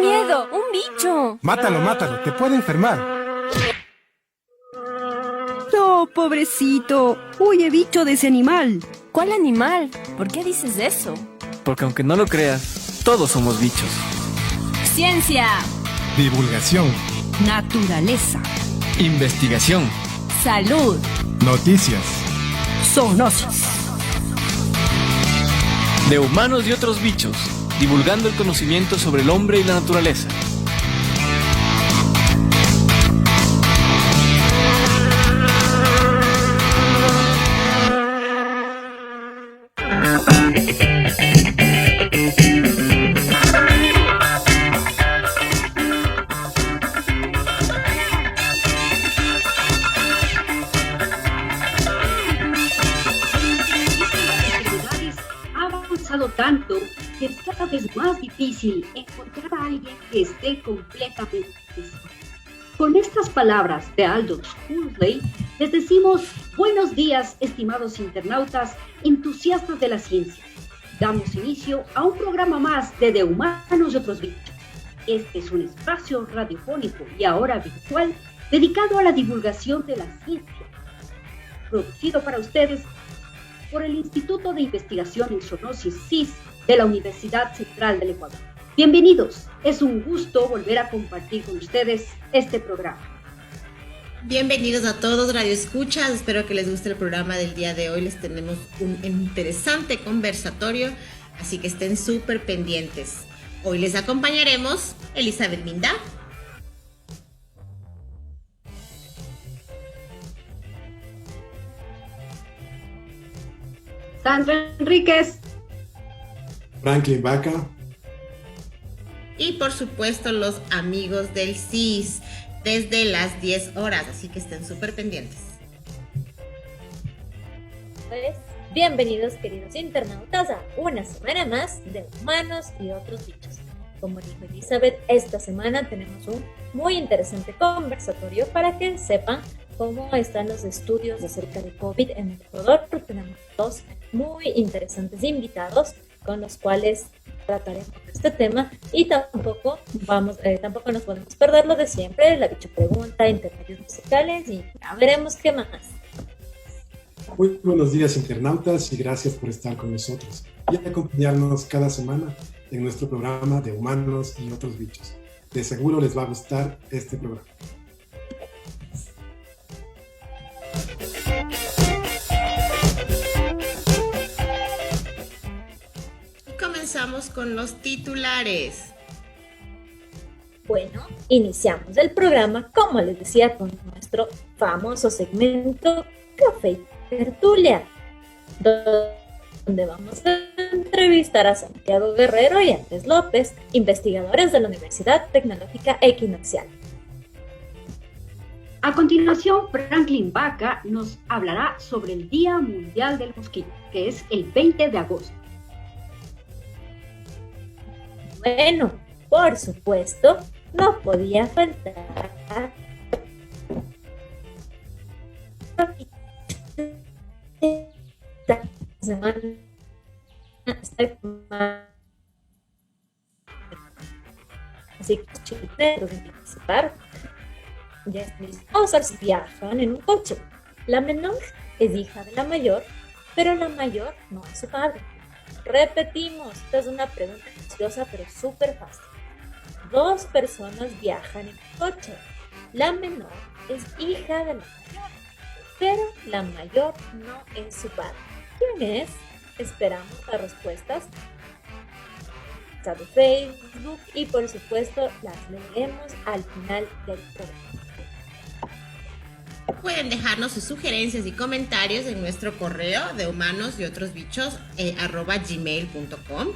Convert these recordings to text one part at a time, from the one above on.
miedo! ¡Un bicho! Mátalo, te puede enfermar. No, pobrecito. Huye, bicho, de ese animal. ¿Cuál animal? ¿Por qué dices eso? Porque aunque no lo creas, todos somos bichos. ¡Ciencia! Divulgación. Naturaleza. Investigación. ¡Salud! Noticias. Zoonosis. De humanos y otros bichos, divulgando el conocimiento sobre el hombre y la naturaleza. Tanto que es cada vez más difícil encontrar a alguien que esté completamente sano. Con estas palabras de Aldous Huxley, les decimos buenos días, estimados internautas, entusiastas de la ciencia. Damos inicio a un programa más de Humanos y otros bichos. Este es un espacio radiofónico y ahora virtual dedicado a la divulgación de la ciencia. Producido para ustedes por el Instituto de Investigación en Zoonosis CIS de la Universidad Central del Ecuador. Bienvenidos, es un gusto volver a compartir con ustedes este programa. Bienvenidos a todos Radio Escuchas, espero que les guste el programa del día de hoy, les tenemos un interesante conversatorio, así que estén súper pendientes. Hoy les acompañaremos Elizabeth Minda, Sandra Enríquez, Franklin Vaca y por supuesto los amigos del CIS desde las 10 horas, así que estén súper pendientes. Pues, bienvenidos queridos internautas a una semana más de Humanos y otros bichos. Como dijo Elizabeth, esta semana tenemos un muy interesante conversatorio para que sepan cómo están los estudios acerca de COVID en el Ecuador. Tenemos dos muy interesantes invitados con los cuales trataremos este tema y tampoco nos podemos perder lo de siempre, la bicho pregunta, intermedios musicales y ya veremos qué más. Muy buenos días internautas y gracias por estar con nosotros y acompañarnos cada semana en nuestro programa de Humanos y otros bichos. De seguro les va a gustar este programa. Comenzamos con los titulares. Bueno, iniciamos el programa, como les decía, con nuestro famoso segmento Café y Tertulia, donde vamos a entrevistar a Santiago Guerrero y Andrés López, investigadores de la Universidad Tecnológica Equinoccial. A continuación, Franklin Vaca nos hablará sobre el Día Mundial del Mosquito, que es el 20 de agosto. Bueno, por supuesto, no podía faltar esta semana. Así que chicos, de participar, ya vamos a ver si viajan en un coche. La menor es hija de la mayor, pero la mayor no es su padre. Repetimos, esta es una pregunta curiosa pero súper fácil. Dos personas viajan en coche. La menor es hija de la mayor, pero la mayor no es su padre. ¿Quién es? Esperamos las respuestas de Facebook y por supuesto las leeremos al final del programa. Pueden dejarnos sus sugerencias y comentarios en nuestro correo de humanos y otros bichos @gmail.com.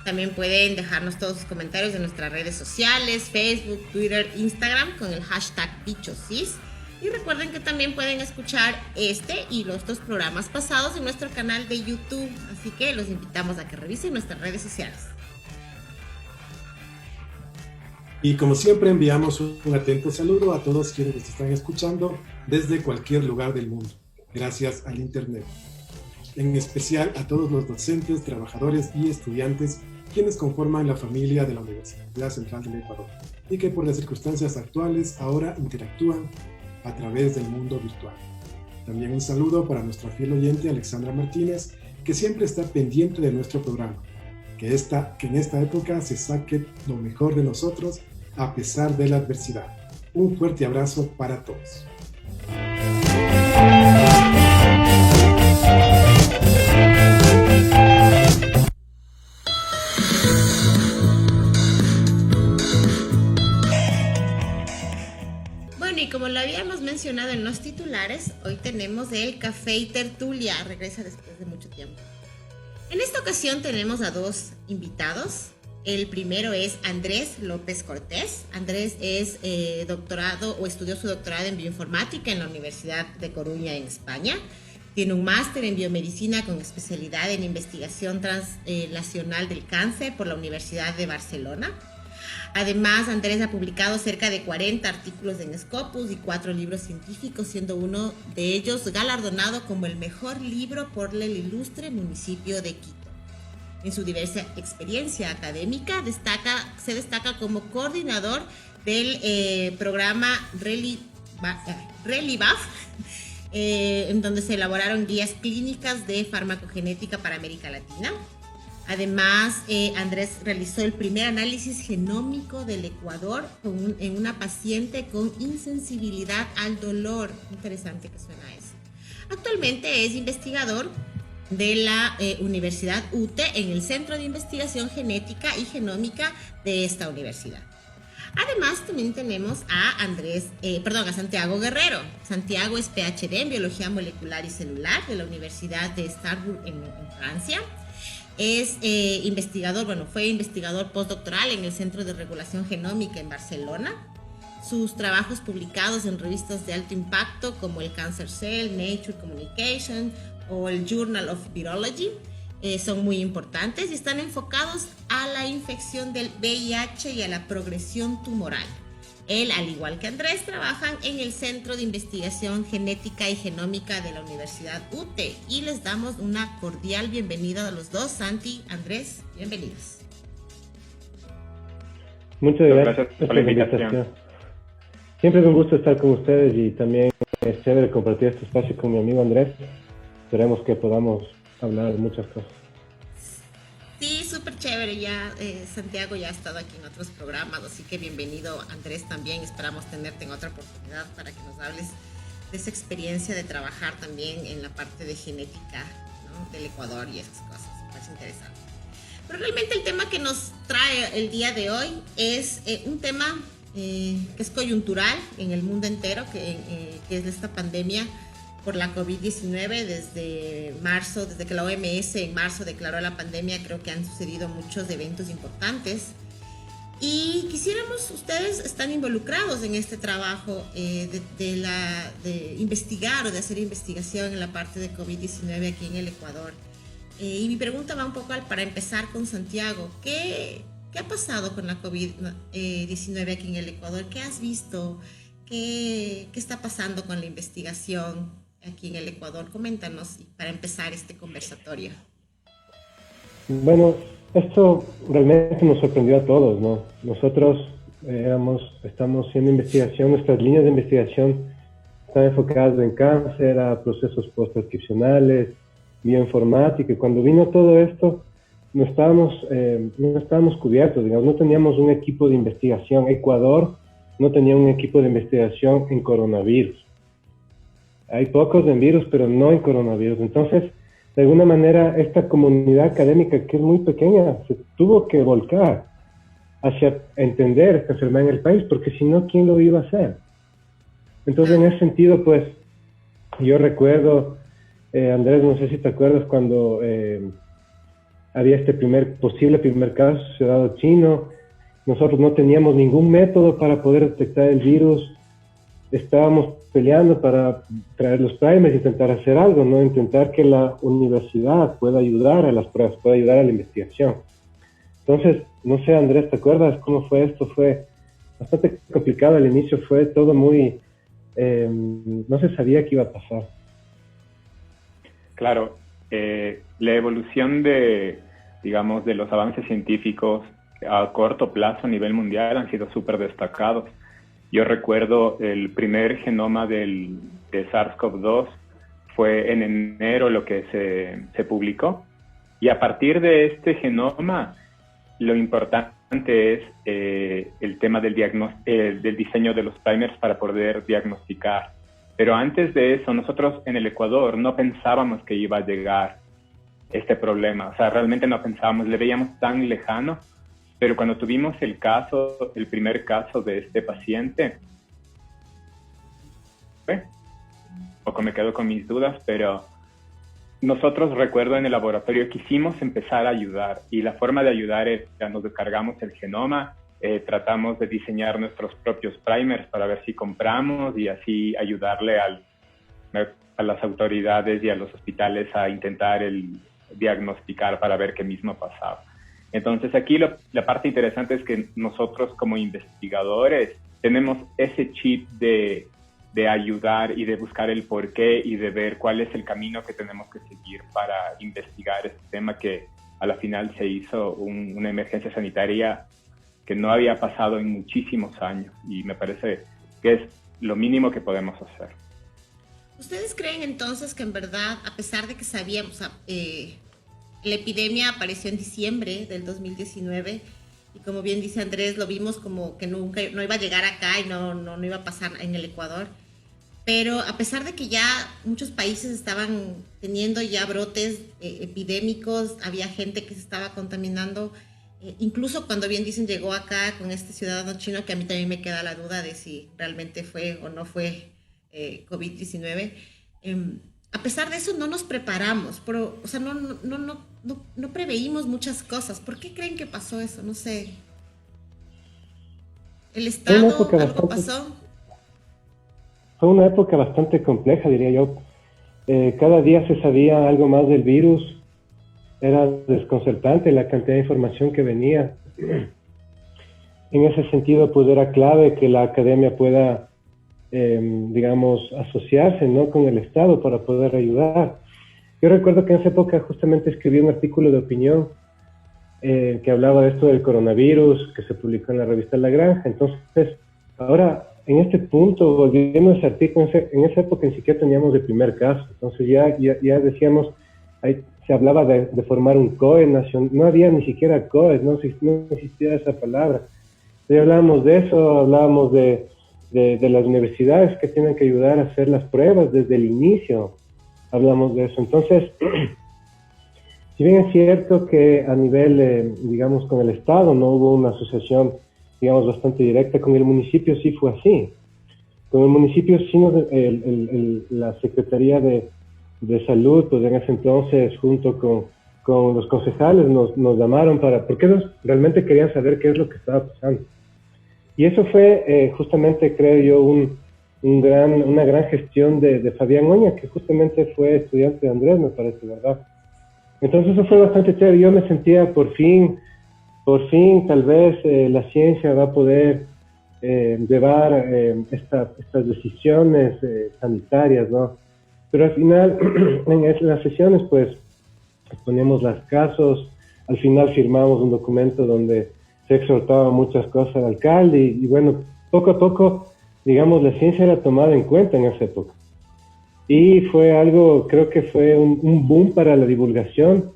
También pueden dejarnos todos sus comentarios en nuestras redes sociales, Facebook, Twitter, Instagram con el hashtag bichosis. Y recuerden que también pueden escuchar este y los dos programas pasados en nuestro canal de YouTube. Así que los invitamos a que revisen nuestras redes sociales. Y como siempre enviamos un atento saludo a todos quienes nos están escuchando desde cualquier lugar del mundo, gracias al Internet. En especial a todos los docentes, trabajadores y estudiantes quienes conforman la familia de la Universidad Central del Ecuador y que por las circunstancias actuales ahora interactúan a través del mundo virtual. También un saludo para nuestra fiel oyente Alexandra Martínez, que siempre está pendiente de nuestro programa. Que en esta época se saque lo mejor de nosotros a pesar de la adversidad. Un fuerte abrazo para todos. Bueno, y como lo habíamos mencionado en los titulares, hoy tenemos el Café y Tertulia. Regresa después de mucho tiempo. En esta ocasión tenemos a dos invitados. El primero es Andrés López Cortés. Andrés es doctorado o estudió su doctorado en bioinformática en la Universidad de Coruña en España. Tiene un máster en biomedicina con especialidad en investigación translacional del cáncer por la Universidad de Barcelona. Además, Andrés ha publicado cerca de 40 artículos en Scopus y 4 libros científicos, siendo uno de ellos galardonado como el mejor libro por el ilustre municipio de Quito. En su diversa experiencia académica se destaca como coordinador del programa RELIVAF, en donde se elaboraron guías clínicas de farmacogenética para América Latina. Además, Andrés realizó el primer análisis genómico del Ecuador en una paciente con insensibilidad al dolor. Interesante que suena eso. Actualmente es investigador de la Universidad UTE en el Centro de Investigación Genética y Genómica de esta universidad. Además, también tenemos a Santiago Guerrero. Santiago es PhD en Biología Molecular y Celular de la Universidad de Strasbourg en Francia. Es fue investigador postdoctoral en el Centro de Regulación Genómica en Barcelona. Sus trabajos publicados en revistas de alto impacto como el Cancer Cell, Nature Communication o el Journal of Virology son muy importantes y están enfocados a la infección del VIH y a la progresión tumoral. Él, al igual que Andrés, trabajan en el Centro de Investigación Genética y Genómica de la Universidad UTE y les damos una cordial bienvenida a los dos. Santi, Andrés, bienvenidos. Muchas gracias por la invitación. Siempre es un gusto estar con ustedes y también es chévere compartir este espacio con mi amigo Andrés. Esperemos que podamos hablar de muchas cosas. Sí, súper chévere. Ya Santiago ya ha estado aquí en otros programas, así que bienvenido Andrés también. Esperamos tenerte en otra oportunidad para que nos hables de esa experiencia de trabajar también en la parte de genética, ¿no?, del Ecuador y esas cosas. Es interesante. Pero realmente el tema que nos trae el día de hoy es un tema que es coyuntural en el mundo entero, que es esta pandemia por la COVID-19 desde marzo, desde que la OMS en marzo declaró la pandemia. Creo que han sucedido muchos eventos importantes y quisiéramos, ustedes están involucrados en este trabajo de investigar o de hacer investigación en la parte de COVID-19 aquí en el Ecuador. Y mi pregunta va un poco para empezar con Santiago. ¿Qué ha pasado con la COVID-19 aquí en el Ecuador? ¿Qué has visto? ¿Qué está pasando con la investigación aquí en el Ecuador? Coméntanos para empezar este conversatorio. Bueno, esto realmente nos sorprendió a todos, ¿no? Nosotros estamos haciendo investigación, nuestras líneas de investigación están enfocadas en cáncer, a procesos post-transcripcionales, bioinformática, y cuando vino todo esto no estábamos cubiertos, digamos, no teníamos un equipo de investigación. Ecuador no tenía un equipo de investigación en coronavirus. Hay pocos en virus, pero no en coronavirus. Entonces, de alguna manera, esta comunidad académica, que es muy pequeña, se tuvo que volcar hacia entender esta enfermedad en el país, porque si no, ¿quién lo iba a hacer? Entonces, en ese sentido, pues, yo recuerdo, Andrés, no sé si te acuerdas, cuando había este posible primer caso ciudadano chino. Nosotros no teníamos ningún método para poder detectar el virus. Estábamos peleando para traer los primers, intentar hacer algo, ¿no? Intentar que la universidad pueda ayudar a las pruebas, pueda ayudar a la investigación. Entonces, no sé, Andrés, ¿te acuerdas cómo fue esto? Fue bastante complicado al inicio, fue todo muy... no se sabía qué iba a pasar. Claro, la evolución de digamos, de los avances científicos a corto plazo a nivel mundial han sido súper destacados. Yo recuerdo el primer genoma de SARS-CoV-2 fue en enero lo que se publicó, y a partir de este genoma lo importante es el tema del diseño de los primers para poder diagnosticar. Pero antes de eso, nosotros en el Ecuador no pensábamos que iba a llegar este problema. O sea, realmente no pensábamos, le veíamos tan lejano. Pero cuando tuvimos el primer caso de este paciente, un poco me quedo con mis dudas, pero nosotros, recuerdo, en el laboratorio quisimos empezar a ayudar, y la forma de ayudar es, ya nos descargamos el genoma, tratamos de diseñar nuestros propios primers para ver si compramos y así ayudarle a las autoridades y a los hospitales a intentar diagnosticar para ver qué mismo pasaba. Entonces aquí la parte interesante es que nosotros como investigadores tenemos ese chip de ayudar y de buscar el porqué y de ver cuál es el camino que tenemos que seguir para investigar este tema, que a la final se hizo una emergencia sanitaria que no había pasado en muchísimos años, y me parece que es lo mínimo que podemos hacer. ¿Ustedes creen entonces que en verdad, a pesar de que sabíamos, la epidemia apareció en diciembre del 2019 y como bien dice Andrés, lo vimos como que no iba a llegar acá y no iba a pasar en el Ecuador? Pero a pesar de que ya muchos países estaban teniendo ya brotes epidémicos, había gente que se estaba contaminando, incluso cuando bien dicen llegó acá con este ciudadano chino, que a mí también me queda la duda de si realmente fue o no fue COVID-19. A pesar de eso no nos preparamos, o sea, no preveímos muchas cosas. ¿Por qué creen que pasó eso? No sé. ¿El Estado algo pasó? Fue una época bastante compleja, diría yo. Cada día se sabía algo más del virus. Era desconcertante la cantidad de información que venía. En ese sentido, pues era clave que la academia pueda, digamos, asociarse, ¿no?, con el Estado para poder ayudar. Yo recuerdo que en esa época justamente escribí un artículo de opinión que hablaba de esto del coronavirus, que se publicó en la revista La Granja. Entonces, ahora, en este punto, volviendo a ese artículo, en esa época ni siquiera teníamos el primer caso. Entonces ya decíamos, se hablaba de formar un COE nacional, no había ni siquiera COE, no existía esa palabra. Ya hablábamos de eso, hablábamos de las universidades que tienen que ayudar a hacer las pruebas desde el inicio, hablamos de eso. Entonces, si bien es cierto que a nivel, digamos, con el Estado no hubo una asociación, digamos, bastante directa, con el municipio sí fue así. Con el municipio sí la Secretaría de Salud, pues en ese entonces, junto con los concejales, nos llamaron porque ellos realmente querían saber qué es lo que estaba pasando. Y eso fue justamente, creo yo, una gran gestión de Fabián Oña, que justamente fue estudiante de Andrés, me parece, ¿verdad? Entonces eso fue bastante chévere. Yo me sentía por fin, tal vez la ciencia va a poder llevar estas decisiones sanitarias, ¿no? Pero al final, en las sesiones, pues, poníamos los casos, al final firmamos un documento donde se exhortaba muchas cosas al alcalde y bueno, poco a poco, digamos, la ciencia era tomada en cuenta en esa época. Y fue algo, creo que fue un boom para la divulgación.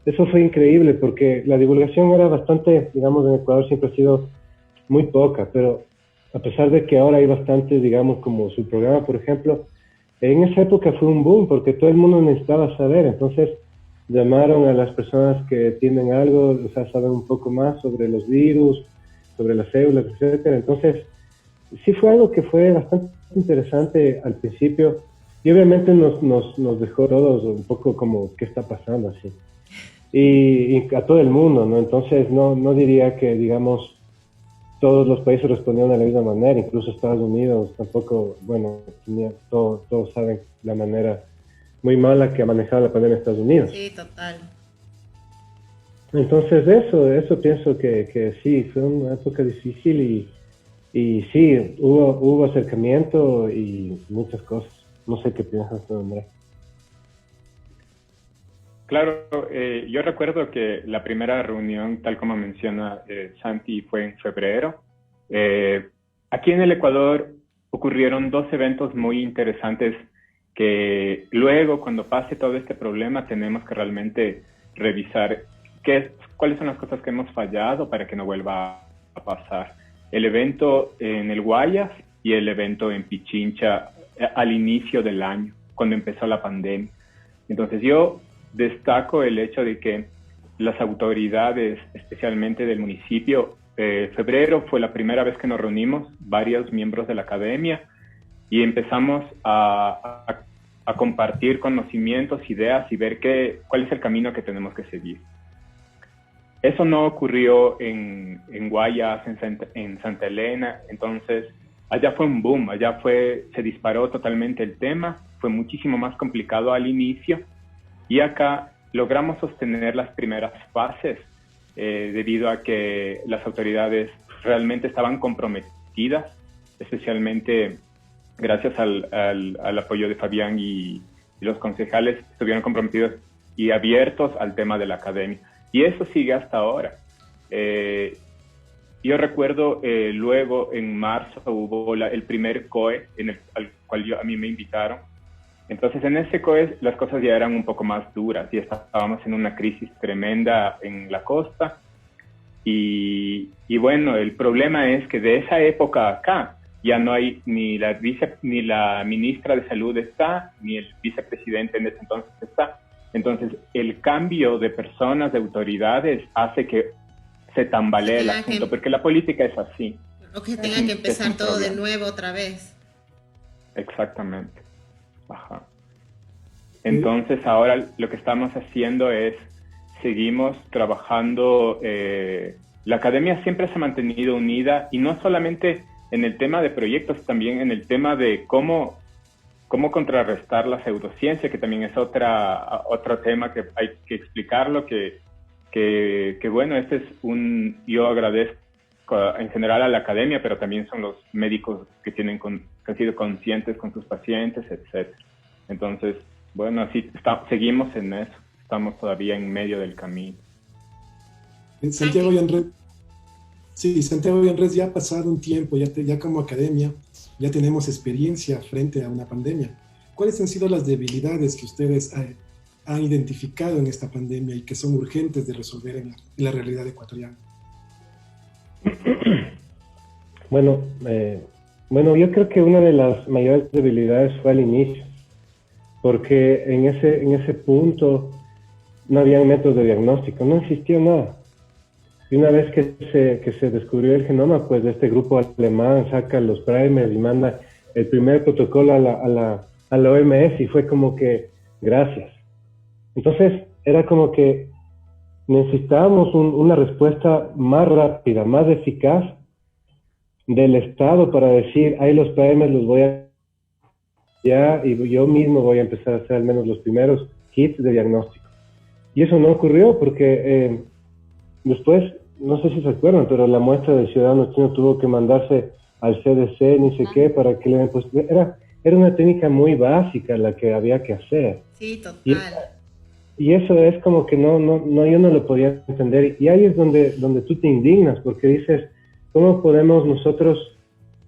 Eso fue increíble porque la divulgación era bastante, digamos, en Ecuador siempre ha sido muy poca, pero a pesar de que ahora hay bastante, digamos, como su programa, por ejemplo, en esa época fue un boom porque todo el mundo necesitaba saber. Entonces llamaron a las personas que tienen algo, o sea, saben un poco más sobre los virus, sobre las células, etcétera. Entonces sí fue algo que fue bastante interesante al principio y obviamente nos dejó todos un poco como qué está pasando así y a todo el mundo, ¿no? Entonces no diría que, digamos, todos los países respondieron de la misma manera, incluso Estados Unidos tampoco, bueno, todos saben la manera muy mala que ha manejado la pandemia en Estados Unidos. Sí, total. Entonces eso pienso que sí, fue una época difícil y sí, hubo acercamiento y muchas cosas. No sé qué piensas tú, Andrés. Claro, yo recuerdo que la primera reunión, tal como menciona Santi, fue en febrero. Aquí en el Ecuador ocurrieron dos eventos muy interesantes que luego, cuando pase todo este problema, tenemos que realmente revisar cuáles son las cosas que hemos fallado para que no vuelva a pasar. El evento en el Guayas y el evento en Pichincha al inicio del año, cuando empezó la pandemia. Entonces yo destaco el hecho de que las autoridades, especialmente del municipio, febrero fue la primera vez que nos reunimos, varios miembros de la academia, y empezamos a compartir conocimientos, ideas y ver cuál es el camino que tenemos que seguir. Eso no ocurrió en Guayas, en Santa Elena, entonces allá fue un boom, se disparó totalmente el tema, fue muchísimo más complicado al inicio, y acá logramos sostener las primeras fases debido a que las autoridades realmente estaban comprometidas, especialmente gracias al apoyo de Fabián y los concejales estuvieron comprometidos y abiertos al tema de la academia. Y eso sigue hasta ahora. Yo recuerdo luego en marzo hubo el primer COE al cual a mí me invitaron. Entonces en ese COE las cosas ya eran un poco más duras y estábamos en una crisis tremenda en la costa. Y bueno, el problema es que de esa época acá ya no hay ni la ministra de Salud está, ni el vicepresidente en ese entonces está. Entonces el cambio de personas, de autoridades, hace que se tambalee el asunto, porque la política es así. O que tenga que empezar todo de nuevo otra vez. Exactamente. Ajá. Entonces ahora lo que estamos haciendo es, seguimos trabajando, la academia siempre se ha mantenido unida, y no solamente en el tema de proyectos, también en el tema de cómo contrarrestar la pseudociencia, que también es otro tema que hay que explicarlo, que bueno, yo agradezco en general a la academia, pero también son los médicos que han sido conscientes con sus pacientes, etc. Entonces, bueno, así seguimos en eso, estamos todavía en medio del camino. Santiago y Andrés, ya ha pasado un tiempo, ya como academia, ya tenemos experiencia frente a una pandemia. ¿Cuáles han sido las debilidades que ustedes han identificado en esta pandemia y que son urgentes de resolver en la realidad ecuatoriana? Bueno, yo creo que una de las mayores debilidades fue al inicio, porque en ese punto no había métodos de diagnóstico, no existía nada. Y una vez que se descubrió el genoma, pues este grupo alemán saca los primers y manda el primer protocolo a la OMS, y fue como que, gracias. Entonces, era como que necesitábamos una respuesta más rápida, más eficaz del Estado para decir, ahí los primers los voy a... y yo mismo voy a empezar a hacer al menos los primeros kits de diagnóstico. Y eso no ocurrió porque después, no sé si se acuerdan, pero la muestra del ciudadano chino tuvo que mandarse al CDC, ni sé qué, para que le... Pues, era una técnica muy básica la que había que hacer. Sí, total. Y eso es como que yo no lo podía entender. Y ahí es donde tú te indignas, porque dices, ¿cómo podemos nosotros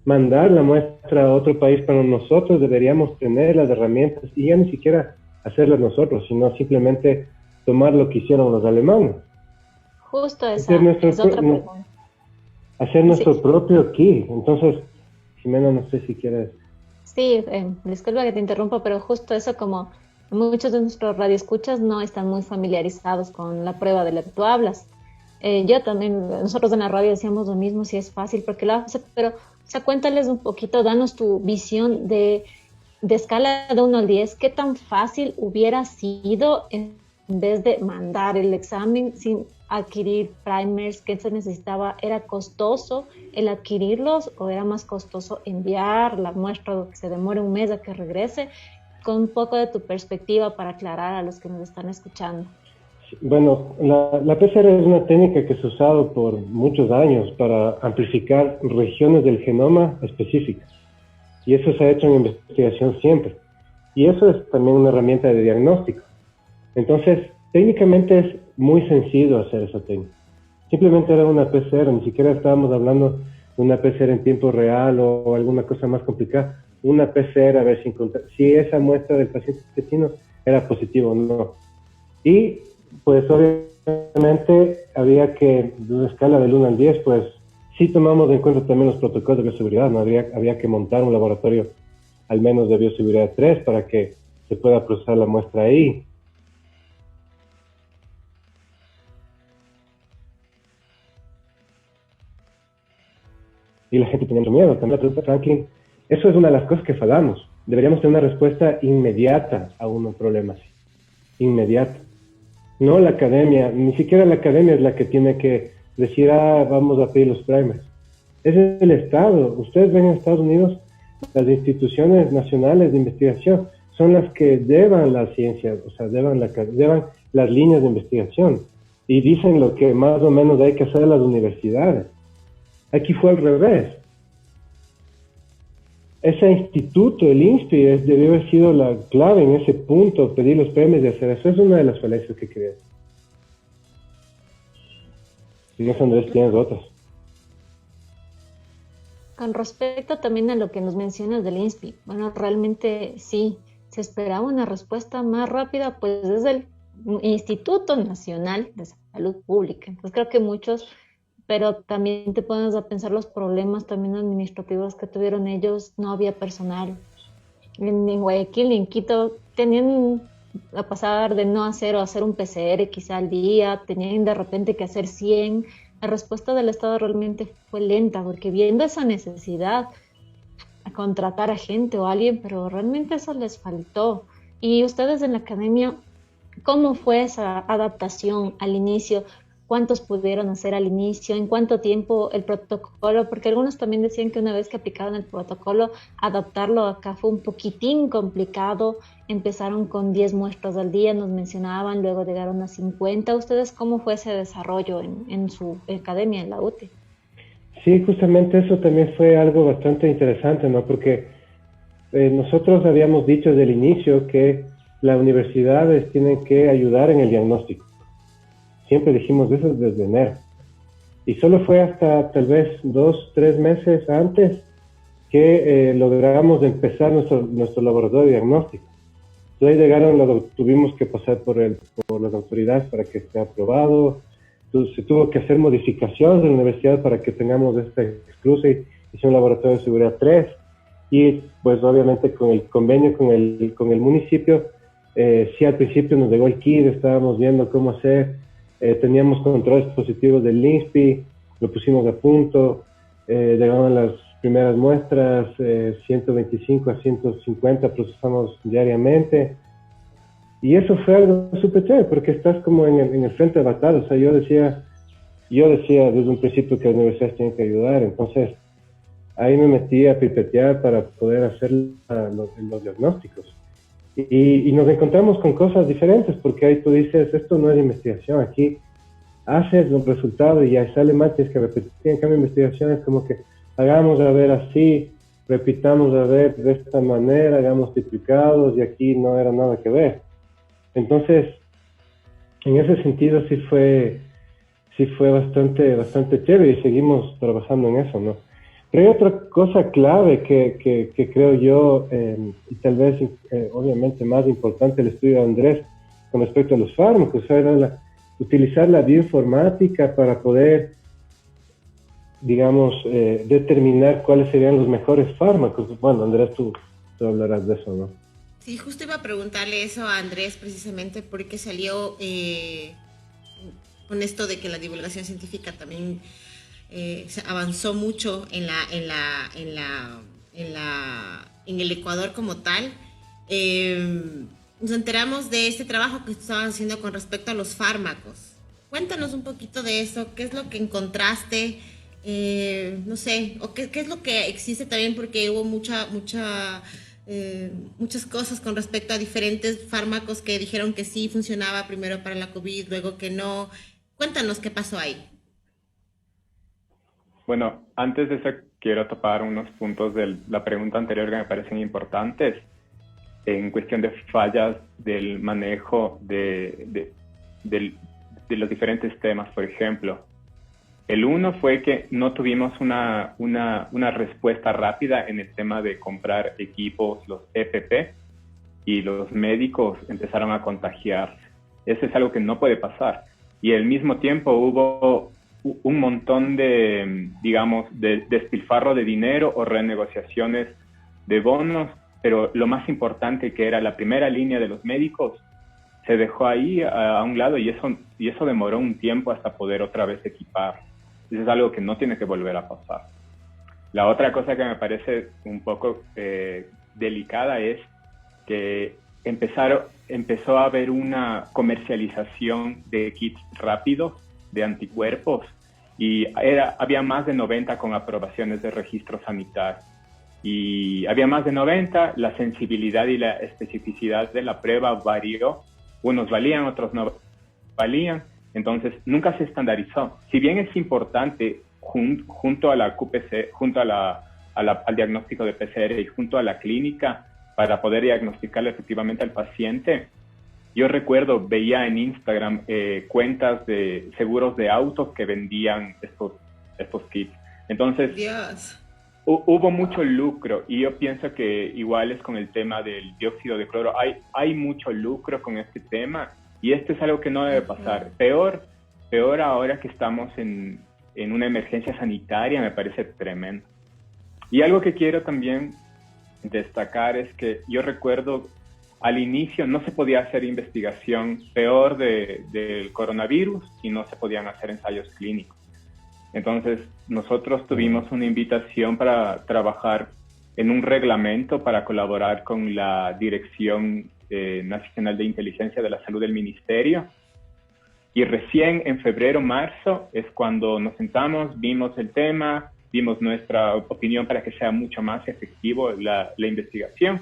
mandar la muestra a otro país cuando nosotros deberíamos tener las herramientas y ya ni siquiera hacerlas nosotros, sino simplemente tomar lo que hicieron los alemanes? Justo esa es otra pregunta. Hacer nuestro propio kit. Entonces, Jimena, no sé si quieres... Sí, disculpa que te interrumpa, pero justo eso, como muchos de nuestros radioescuchas no están muy familiarizados con la prueba de la que tú hablas. Yo también, nosotros en la radio decíamos lo mismo, si es fácil, porque lo hace, pero, o sea, cuéntales un poquito, danos tu visión de escala de 1 al 10, ¿qué tan fácil hubiera sido en vez de mandar el examen sin adquirir primers? ¿Qué se necesitaba? ¿Era costoso el adquirirlos o era más costoso enviar la muestra, que se demore un mes a que regrese? Con un poco de tu perspectiva para aclarar a los que nos están escuchando. Bueno, la PCR es una técnica que se ha usado por muchos años para amplificar regiones del genoma específicas. Y eso se ha hecho en investigación siempre. Y eso es también una herramienta de diagnóstico. Entonces, Técnicamente es muy sencillo hacer esa técnica. Simplemente era una PCR, ni siquiera estábamos hablando de una PCR en tiempo real o alguna cosa más complicada. Una PCR a ver si esa muestra del paciente intestino era positivo o no. Y pues obviamente había que, de una escala del 1 al 10, pues sí tomamos en cuenta también los protocolos de bioseguridad, ¿no? Había que montar un laboratorio al menos de bioseguridad 3 para que se pueda procesar la muestra ahí. Y la gente tenía mucho miedo. También la pregunta Franklin, eso es una de las cosas que fallamos. Deberíamos tener una respuesta inmediata a un problema así. Inmediata. No la academia, ni siquiera la academia es la que tiene que decir, vamos a pedir los primers. Es el Estado. Ustedes ven en Estados Unidos, las instituciones nacionales de investigación son las que llevan la ciencia, o sea, llevan las líneas de investigación y dicen lo que más o menos hay que hacer en las universidades. Aquí fue al revés. Ese instituto, el INSPI, debió haber sido la clave en ese punto, pedir los premios de hacer eso. Es una de las falencias que creo. Y no, Andrés, tienes otras. Con respecto también a lo que nos mencionas del INSPI, bueno, realmente sí, se esperaba una respuesta más rápida, pues desde el Instituto Nacional de Salud Pública. Entonces creo que muchos, pero también te pones a pensar los problemas también administrativos que tuvieron ellos, no había personal. En Guayaquil y en Quito tenían a pasar de no hacer o hacer un PCR quizá al día, tenían de repente que hacer 100. La respuesta del Estado realmente fue lenta, porque viendo esa necesidad a contratar a gente o a alguien, pero realmente eso les faltó. Y ustedes en la academia, ¿cómo fue esa adaptación al inicio? ¿Cuántos pudieron hacer al inicio? ¿En cuánto tiempo el protocolo? Porque algunos también decían que una vez que aplicaron el protocolo, adaptarlo acá fue un poquitín complicado. Empezaron con 10 muestras al día, nos mencionaban, luego llegaron a 50. ¿Ustedes cómo fue ese desarrollo en su academia, en la UTE? Sí, justamente eso también fue algo bastante interesante, ¿no? Porque nosotros habíamos dicho desde el inicio que las universidades tienen que ayudar en el diagnóstico. Siempre dijimos eso desde enero. Y solo fue hasta tal vez 2-3 meses antes que logramos empezar nuestro laboratorio de diagnóstico. Entonces tuvimos que pasar por las autoridades para que esté aprobado. Entonces, se tuvo que hacer modificaciones de la universidad para que tengamos este cruce y sea un laboratorio de seguridad 3. Y pues obviamente con el convenio con el municipio, sí al principio nos llegó el kit, estábamos viendo cómo hacer. Teníamos controles positivos del INSPI, lo pusimos a punto, llegaban las primeras muestras, 125 a 150 procesamos diariamente, y eso fue algo súper chévere, porque estás como en el frente de batalla. O sea, yo decía desde un principio que las universidades tienen que ayudar, entonces ahí me metí a pipetear para poder hacer los diagnósticos. Y nos encontramos con cosas diferentes, porque ahí tú dices, esto no es investigación, aquí haces los resultados y ya sale mal, tienes que repetir. En cambio, investigación es como que hagamos a ver así, repitamos a ver de esta manera, hagamos triplicados, y aquí no era nada que ver. Entonces, en ese sentido sí fue bastante chévere, y seguimos trabajando en eso, ¿no? Pero hay otra cosa clave que creo yo, y tal vez obviamente más importante, el estudio de Andrés con respecto a los fármacos, era utilizar la bioinformática para poder, digamos, determinar cuáles serían los mejores fármacos. Bueno, Andrés, tú hablarás de eso, ¿no? Sí, justo iba a preguntarle eso a Andrés precisamente porque salió con esto de que la divulgación científica también se avanzó mucho en el Ecuador como tal. Nos enteramos de este trabajo que estaban haciendo con respecto a los fármacos. Cuéntanos un poquito de eso, qué es lo que encontraste, no sé, o qué es lo que existe también, porque hubo muchas cosas con respecto a diferentes fármacos que dijeron que sí funcionaba primero para la COVID, luego que no. Cuéntanos qué pasó ahí. Bueno, antes de eso quiero topar unos puntos de la pregunta anterior que me parecen importantes en cuestión de fallas del manejo de de los diferentes temas, por ejemplo. El uno fue que no tuvimos una respuesta rápida en el tema de comprar equipos, los EPP, y los médicos empezaron a contagiarse. Eso es algo que no puede pasar. Y al mismo tiempo hubo un montón de, digamos, de despilfarro de dinero o renegociaciones de bonos, pero lo más importante, que era la primera línea de los médicos, se dejó ahí a un lado, y eso demoró un tiempo hasta poder otra vez equipar. Eso es algo que no tiene que volver a pasar. La otra cosa que me parece un poco delicada es que empezó a haber una comercialización de kits rápidos de anticuerpos, y había más de 90 con aprobaciones de registro sanitario. Y había más de 90, la sensibilidad y la especificidad de la prueba varió. Unos valían, otros no valían. Entonces, nunca se estandarizó. Si bien es importante, junto a la QPC, junto al diagnóstico de PCR y junto a la clínica, para poder diagnosticarle efectivamente al paciente, yo recuerdo, veía en Instagram cuentas de seguros de autos que vendían estos kits. Entonces, Dios, hubo mucho lucro, y yo pienso que igual es con el tema del dióxido de cloro. Hay mucho lucro con este tema, y esto es algo que no debe pasar. Peor ahora que estamos en una emergencia sanitaria, me parece tremendo. Y algo que quiero también destacar es que yo recuerdo al inicio no se podía hacer investigación peor del coronavirus, y no se podían hacer ensayos clínicos. Entonces nosotros tuvimos una invitación para trabajar en un reglamento para colaborar con la Dirección Nacional de Inteligencia de la Salud del Ministerio, y recién en febrero, marzo es cuando nos sentamos, vimos el tema, dimos nuestra opinión para que sea mucho más efectivo la investigación,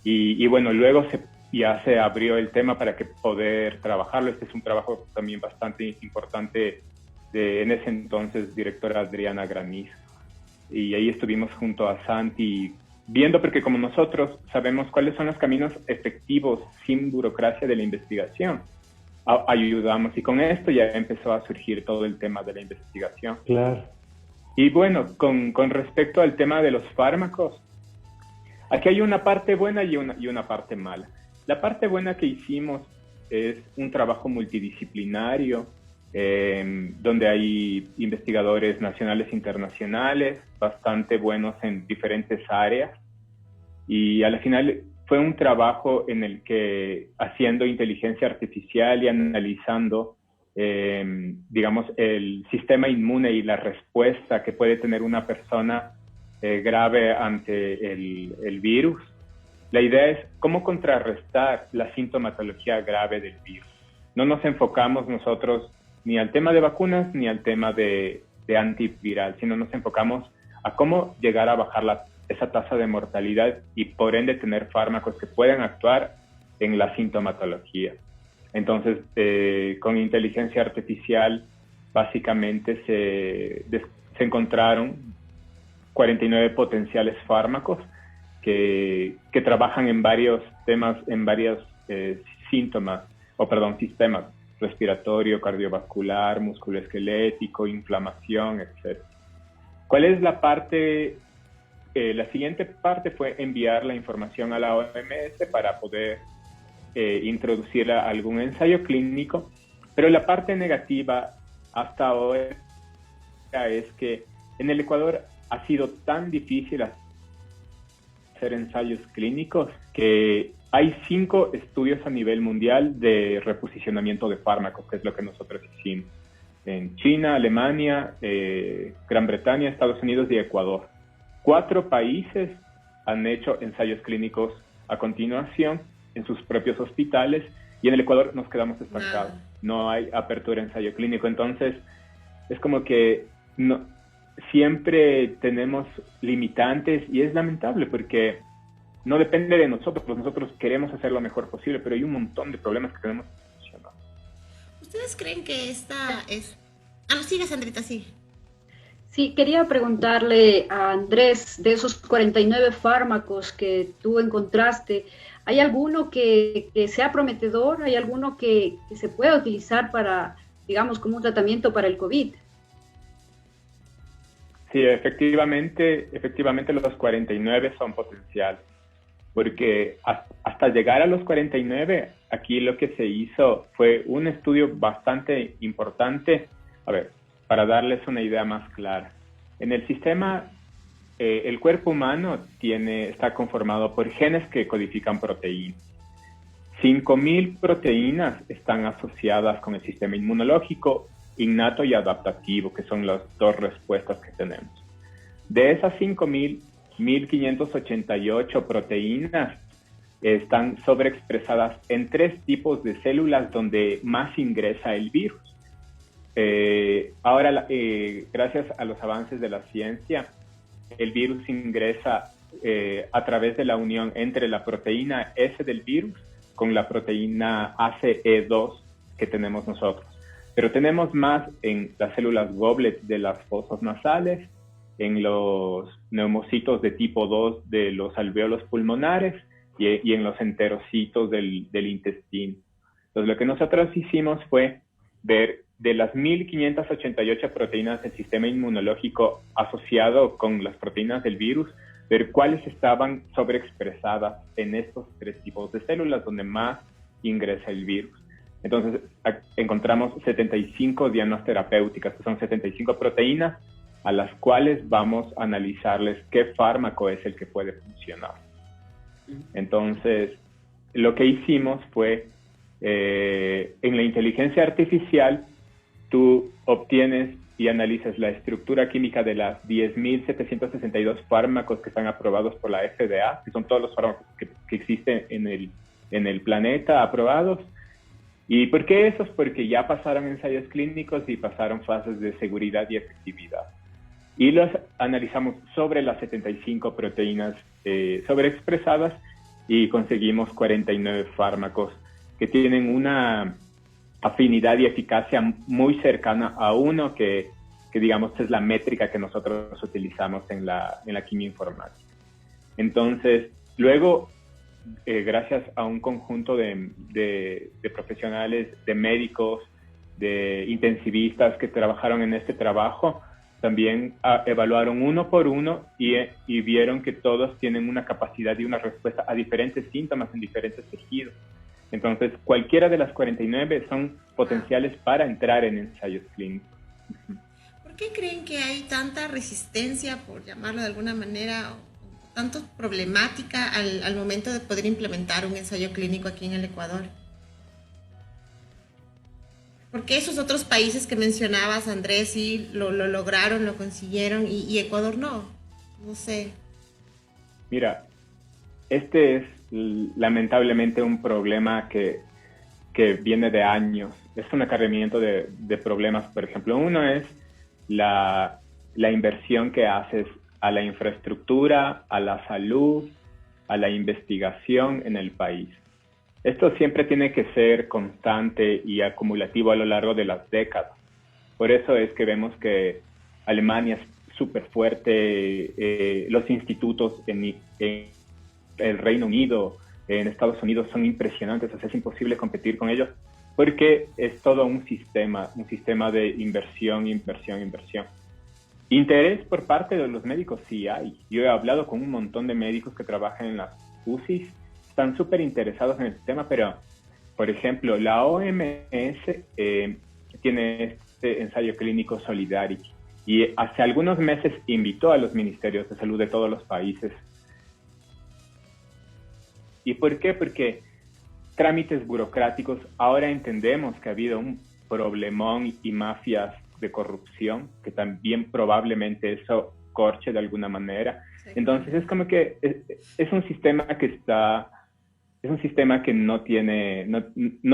y bueno, luego ya se abrió el tema para que poder trabajarlo. Este es un trabajo también bastante importante de, en ese entonces, directora Adriana Granizo, y ahí estuvimos junto a Santi viendo, porque como nosotros sabemos cuáles son los caminos efectivos sin burocracia de la investigación, ayudamos, y con esto ya empezó a surgir todo el tema de la investigación. Claro. Y bueno, con respecto al tema de los fármacos, aquí hay una parte buena y una parte mala. La parte buena que hicimos es un trabajo multidisciplinario, donde hay investigadores nacionales e internacionales, bastante buenos en diferentes áreas, y al final fue un trabajo en el que, haciendo inteligencia artificial y analizando, digamos, el sistema inmune y la respuesta que puede tener una persona grave ante el virus, la idea es cómo contrarrestar la sintomatología grave del virus. No nos enfocamos nosotros ni al tema de vacunas ni al tema de antiviral, sino nos enfocamos a cómo llegar a bajar esa tasa de mortalidad, y por ende tener fármacos que puedan actuar en la sintomatología. Entonces, con inteligencia artificial, básicamente se encontraron 49 potenciales fármacos que trabajan en varios temas, en varios sistemas: respiratorio, cardiovascular, musculoesquelético, inflamación, etc. ¿Cuál es la parte? La siguiente parte fue enviar la información a la OMS para poder introducirla a algún ensayo clínico, pero la parte negativa hasta ahora es que en el Ecuador ha sido tan difícil hacer ensayos clínicos que hay 5 estudios a nivel mundial de reposicionamiento de fármacos, que es lo que nosotros hicimos, en China, Alemania, Gran Bretaña, Estados Unidos y Ecuador. 4 países han hecho ensayos clínicos a continuación en sus propios hospitales, y en el Ecuador nos quedamos estancados. No hay apertura de ensayo clínico. Entonces, es como que siempre tenemos limitantes, y es lamentable porque no depende de nosotros. Nosotros queremos hacer lo mejor posible, pero hay un montón de problemas que tenemos que solucionar. ¿Ustedes creen que esta es...? No, sigue, Sandrita, sí. Sí, quería preguntarle a Andrés, de esos 49 fármacos que tú encontraste, ¿Hay alguno que sea prometedor? ¿Hay alguno que se pueda utilizar para, digamos, como un tratamiento para el COVID? Sí, efectivamente los 49 son potenciales, porque hasta llegar a los 49, aquí lo que se hizo fue un estudio bastante importante, a ver, para darles una idea más clara. En el sistema, el cuerpo humano está conformado por genes que codifican proteínas. 5.000 proteínas están asociadas con el sistema inmunológico, innato y adaptativo, que son las dos respuestas que tenemos. De esas 5.000, 1.588 proteínas están sobreexpresadas en 3 tipos de células donde más ingresa el virus. Ahora, gracias a los avances de la ciencia, el virus ingresa a través de la unión entre la proteína S del virus con la proteína ACE2 que tenemos nosotros. Pero tenemos más en las células goblet de las fosas nasales, en los neumocitos de tipo 2 de los alvéolos pulmonares y en los enterocitos del intestino. Entonces, lo que nosotros hicimos fue ver de las 1.588 proteínas del sistema inmunológico asociado con las proteínas del virus, ver cuáles estaban sobreexpresadas en estos 3 tipos de células donde más ingresa el virus. Entonces, encontramos 75 dianas terapéuticas, que son 75 proteínas a las cuales vamos a analizarles qué fármaco es el que puede funcionar. Entonces, lo que hicimos fue, en la inteligencia artificial, tú obtienes y analizas la estructura química de las 10.762 fármacos que están aprobados por la FDA, que son todos los fármacos que existen en el planeta aprobados. ¿Y por qué esos? Porque ya pasaron ensayos clínicos y pasaron fases de seguridad y efectividad. Y los analizamos sobre las 75 proteínas sobreexpresadas y conseguimos 49 fármacos que tienen una afinidad y eficacia muy cercana a uno que digamos es la métrica que nosotros utilizamos en la química informática. Entonces, luego, gracias a un conjunto de profesionales, de médicos, de intensivistas que trabajaron en este trabajo, también evaluaron uno por uno y vieron que todos tienen una capacidad y una respuesta a diferentes síntomas en diferentes tejidos. Entonces, cualquiera de las 49 son potenciales para entrar en ensayos clínicos. ¿Por qué creen que hay tanta resistencia, por llamarlo de alguna manera, o tanto problemática al momento de poder implementar un ensayo clínico aquí en el Ecuador? ¿Por qué esos otros países que mencionabas, Andrés, sí lo lograron, lo consiguieron y Ecuador no? No sé. Mira, este es lamentablemente un problema que viene de años. Es un acarreamiento de problemas. Por ejemplo, uno es la inversión que haces a la infraestructura, a la salud, a la investigación en el país. Esto siempre tiene que ser constante y acumulativo a lo largo de las décadas. Por eso es que vemos que Alemania es súper fuerte, los institutos en el Reino Unido, en Estados Unidos son impresionantes, o sea, es imposible competir con ellos porque es todo un sistema de inversión. Interés por parte de los médicos sí hay. Yo he hablado con un montón de médicos que trabajan en las UCIs, están súper interesados en el sistema, pero, por ejemplo, la OMS tiene este ensayo clínico Solidarity y hace algunos meses invitó a los ministerios de salud de todos los países. ¿Y por qué? Porque trámites burocráticos, ahora entendemos que ha habido un problemón y mafias de corrupción, que también probablemente eso corche de alguna manera. Sí. Entonces es como que es un sistema que no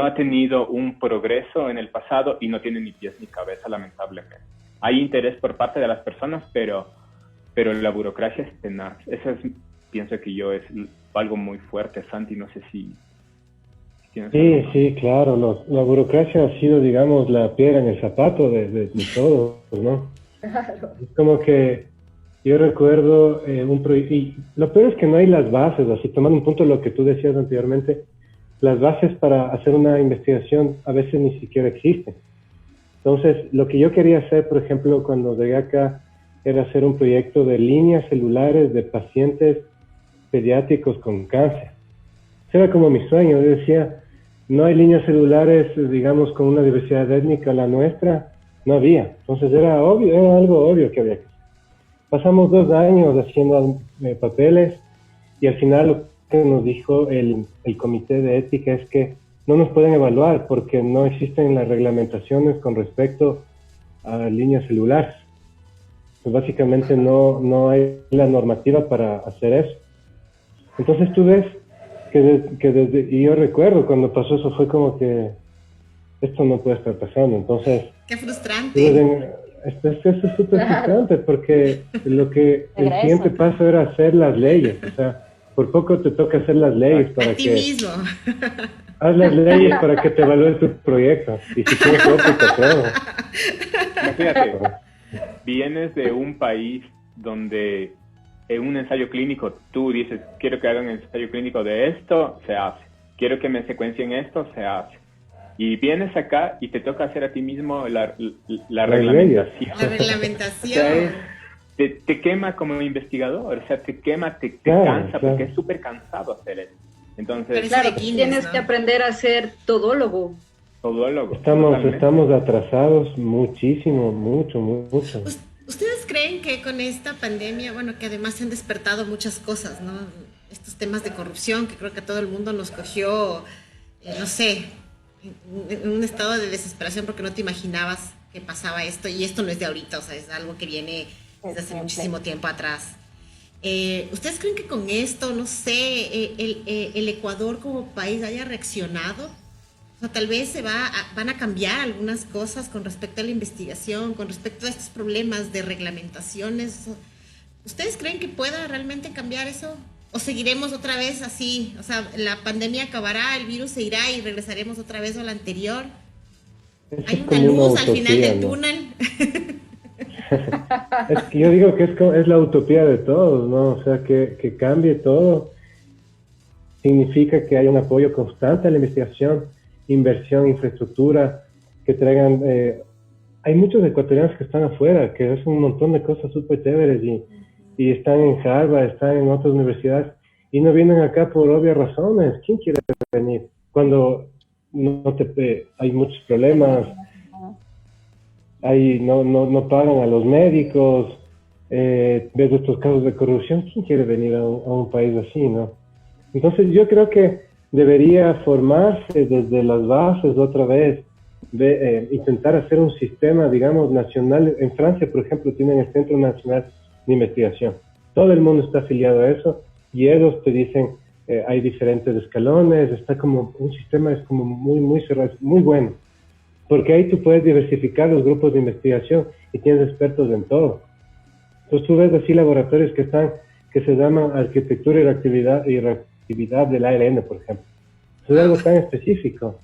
ha tenido un progreso en el pasado y no tiene ni pies ni cabeza, lamentablemente. Hay interés por parte de las personas, pero la burocracia es tenaz. Eso es, pienso que es algo muy fuerte. Santi, no sé si tienes algo. Sí, claro. La burocracia ha sido, digamos, la piedra en el zapato de todos, ¿no? Claro. Es como que Yo recuerdo un proyecto, y lo peor es que no hay las bases, así tomando un punto de lo que tú decías anteriormente, las bases para hacer una investigación a veces ni siquiera existen. Entonces, lo que yo quería hacer, por ejemplo, cuando llegué acá, era hacer un proyecto de líneas celulares de pacientes pediátricos con cáncer. Ese era como mi sueño. Yo decía, no hay líneas celulares, digamos, con una diversidad étnica, la nuestra, no había. Entonces era obvio, era algo obvio que había que hacer. Pasamos 2 años haciendo papeles y al final lo que nos dijo el comité de ética es que no nos pueden evaluar porque no existen las reglamentaciones con respecto a líneas celulares. Pues básicamente no hay la normativa para hacer eso. Entonces tú ves y yo recuerdo cuando pasó eso fue como que esto no puede estar pasando. Entonces, qué frustrante. Esto es súper frustrante porque lo que el siguiente paso era hacer las leyes. O sea, por poco te toca hacer las leyes para a ti mismo. Haz las leyes para que te evalúen tu proyecto. Y si tienes otro, te apruebo. Imagínate, vienes de un país donde en un ensayo clínico tú dices, quiero que hagan un ensayo clínico de esto, se hace. Quiero que me secuencien esto, se hace. Y vienes acá y te toca hacer a ti mismo la reglamentación. La reglamentación. O sea, te quema como investigador, o sea, te quema, te cansa, porque es súper cansado hacer eso. Entonces, claro, tienes que aprender a ser todólogo. Estamos atrasados muchísimo, mucho. ¿Ustedes creen que con esta pandemia, bueno, que además se han despertado muchas cosas, ¿no? Estos temas de corrupción que creo que a todo el mundo nos cogió, no sé, en un estado de desesperación porque no te imaginabas que pasaba esto, y esto no es de ahorita, o sea, es algo que viene desde hace muchísimo tiempo atrás. ¿Ustedes creen que con esto, no sé, el Ecuador como país haya reaccionado? O sea, tal vez van a cambiar algunas cosas con respecto a la investigación, con respecto a estos problemas de reglamentaciones. ¿Ustedes creen que pueda realmente cambiar eso? ¿O seguiremos otra vez así? O sea, la pandemia acabará, el virus se irá y regresaremos otra vez a lo anterior. ¿Hay una luz al final del túnel? Es que yo digo que es la utopía de todos, ¿no? O sea, que cambie todo significa que hay un apoyo constante a la investigación, inversión, infraestructura, que traigan... hay muchos ecuatorianos que están afuera, que hacen un montón de cosas súper chéveres y están en Harvard, están en otras universidades y no vienen acá por obvias razones. ¿Quién quiere venir? Cuando hay muchos problemas, no pagan a los médicos, ves estos casos de corrupción. ¿Quién quiere venir a un país así, no? Entonces yo creo que debería formarse desde las bases otra vez, intentar hacer un sistema, digamos, nacional. En Francia, por ejemplo, tienen el Centro Nacional de Investigación. Todo el mundo está afiliado a eso y ellos te dicen, hay diferentes escalones, está como un sistema, es como muy cerrado, muy bueno. Porque ahí tú puedes diversificar los grupos de investigación y tienes expertos en todo. Entonces tú ves así laboratorios que se llaman arquitectura y reactividad del ARN, por ejemplo. Eso es algo tan específico.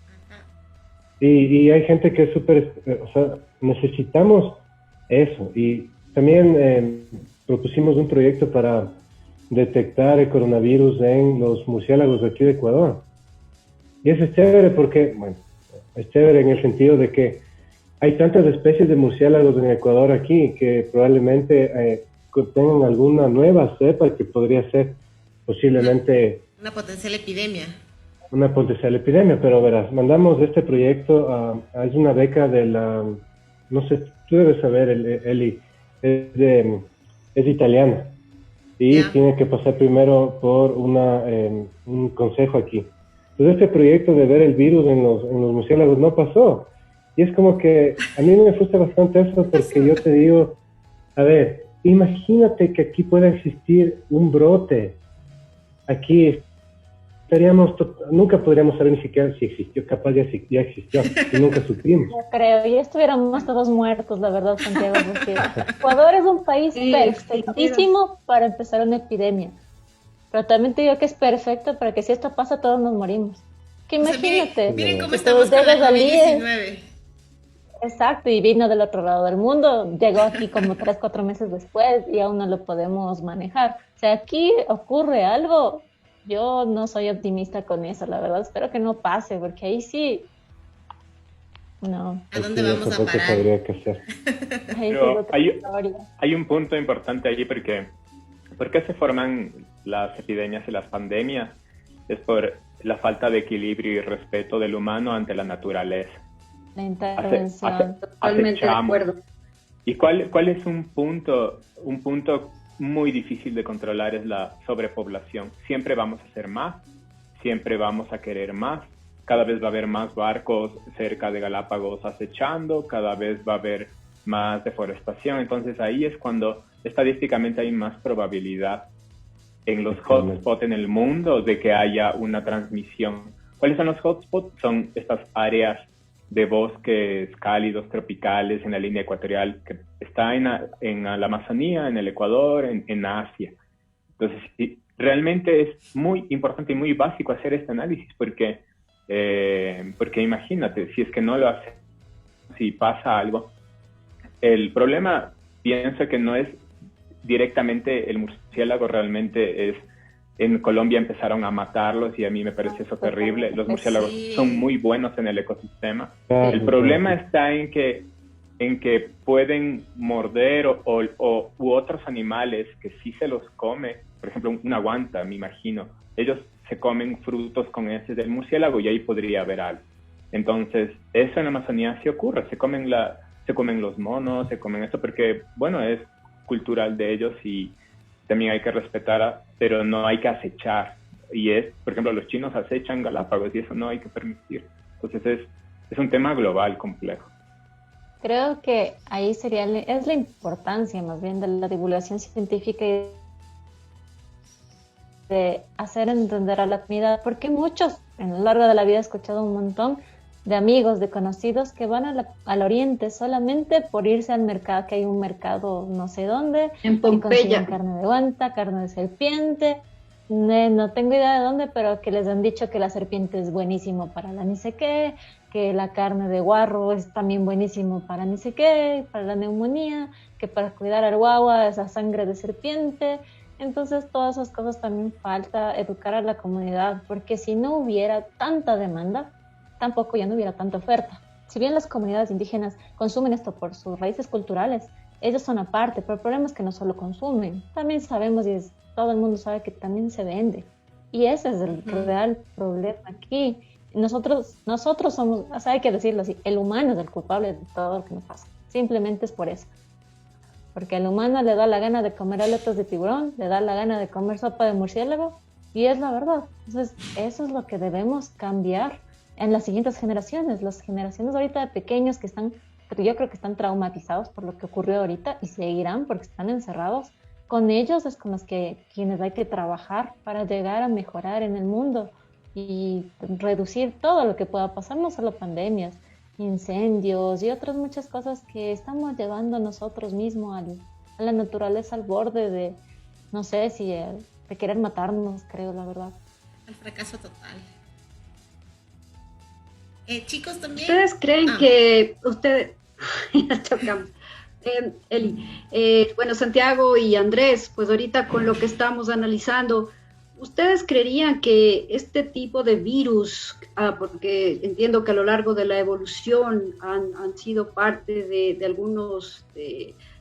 Y hay gente que es súper... O sea, necesitamos eso. Y también propusimos un proyecto para detectar el coronavirus en los murciélagos de aquí de Ecuador. Y eso es chévere porque, bueno, es chévere en el sentido de que hay tantas especies de murciélagos en Ecuador aquí que probablemente tengan alguna nueva cepa que podría ser posiblemente... Una potencial epidemia. Una potencial epidemia, pero verás, mandamos este proyecto es una beca de la... No sé, tú debes saber, Eli, es italiana y tiene que pasar primero por un consejo aquí. Entonces este proyecto de ver el virus en los murciélagos no pasó. Y es como que a mí me frustra bastante eso porque yo te digo, a ver, imagínate que aquí pueda existir un brote. Aquí nunca podríamos saber ni siquiera si existió, capaz ya existió y nunca supimos. Yo creo, ya estuviéramos todos muertos, la verdad, Santiago. Porque Ecuador es un país perfectísimo para empezar una epidemia. Pero también te digo que es perfecto para que si esto pasa todos nos morimos. Que imagínate. Miren cómo estamos con la COVID-19. Exacto, y vino del otro lado del mundo, llegó aquí como 3, 4 meses después y aún no lo podemos manejar. O sea, aquí ocurre algo, yo no soy optimista con eso, la verdad, espero que no pase, porque ahí sí, no. ¿A dónde vamos a parar? Sabría qué hacer. Pero hay un punto importante allí porque ¿por qué se forman las epidemias y las pandemias? Es por la falta de equilibrio y respeto del humano ante la naturaleza. La intervención. Totalmente de acuerdo. ¿Y cuál es un punto muy difícil de controlar? Es la sobrepoblación. Siempre vamos a hacer más, siempre vamos a querer más. Cada vez va a haber más barcos cerca de Galápagos acechando, cada vez va a haber más deforestación. Entonces ahí es cuando estadísticamente hay más probabilidad en los hotspots en el mundo de que haya una transmisión. ¿Cuáles son los hotspots? Son estas áreas de bosques cálidos, tropicales, en la línea ecuatorial, que está en la Amazonía, en el Ecuador, en Asia. Entonces, realmente es muy importante y muy básico hacer este análisis, porque imagínate, si es que no lo haces, si pasa algo, el problema, pienso que no es directamente el murciélago, realmente es, en Colombia empezaron a matarlos y a mí me parece eso terrible. Los murciélagos son muy buenos en el ecosistema. El problema está en que pueden morder u otros animales que sí se los come. Por ejemplo, una guanta, me imagino. Ellos se comen frutos con heces del murciélago y ahí podría haber algo. Entonces, eso en la Amazonía sí ocurre. Se comen los monos, se comen esto porque, bueno, es cultural de ellos y también hay que respetar, pero no hay que acechar. Y por ejemplo, los chinos acechan Galápagos y eso no hay que permitir. Entonces es un tema global complejo. Creo que ahí es la importancia más bien de la divulgación científica y de hacer entender a la comunidad, porque muchos en lo largo de la vida he escuchado un montón de amigos, de conocidos que van al oriente solamente por irse al mercado, que hay un mercado no sé dónde, en Pompeya, carne de guanta, carne de serpiente, no tengo idea de dónde, pero que les han dicho que la serpiente es buenísimo para la ni sé qué, que la carne de guarro es también buenísimo para ni sé qué, para la neumonía, que para cuidar al guagua es la sangre de serpiente. Entonces todas esas cosas también falta educar a la comunidad, porque si no hubiera tanta demanda, tampoco ya no hubiera tanta oferta. Si bien las comunidades indígenas consumen esto por sus raíces culturales, ellos son aparte, pero el problema es que no solo consumen, también sabemos y todo el mundo sabe que también se vende. Y ese es el real problema aquí. Nosotros somos, o sea, hay que decirlo así, el humano es el culpable de todo lo que nos pasa. Simplemente es por eso. Porque al humano le da la gana de comer aletas de tiburón, le da la gana de comer sopa de murciélago, y es la verdad. Entonces, eso es lo que debemos cambiar en las siguientes generaciones. Las generaciones ahorita de pequeños porque yo creo que están traumatizados por lo que ocurrió ahorita y seguirán porque están encerrados. Con ellos es con los quienes hay que trabajar para llegar a mejorar en el mundo y reducir todo lo que pueda pasar, no solo pandemias, incendios y otras muchas cosas que estamos llevando nosotros mismos a la naturaleza al borde de, no sé si de querer matarnos, creo, la verdad. El fracaso total. Chicos, también. ¿Ustedes creen que ustedes... ya tocamos. Eli, bueno, Santiago y Andrés, pues ahorita con lo que estamos analizando, ¿ustedes creerían que este tipo de virus, porque entiendo que a lo largo de la evolución han sido parte de algunos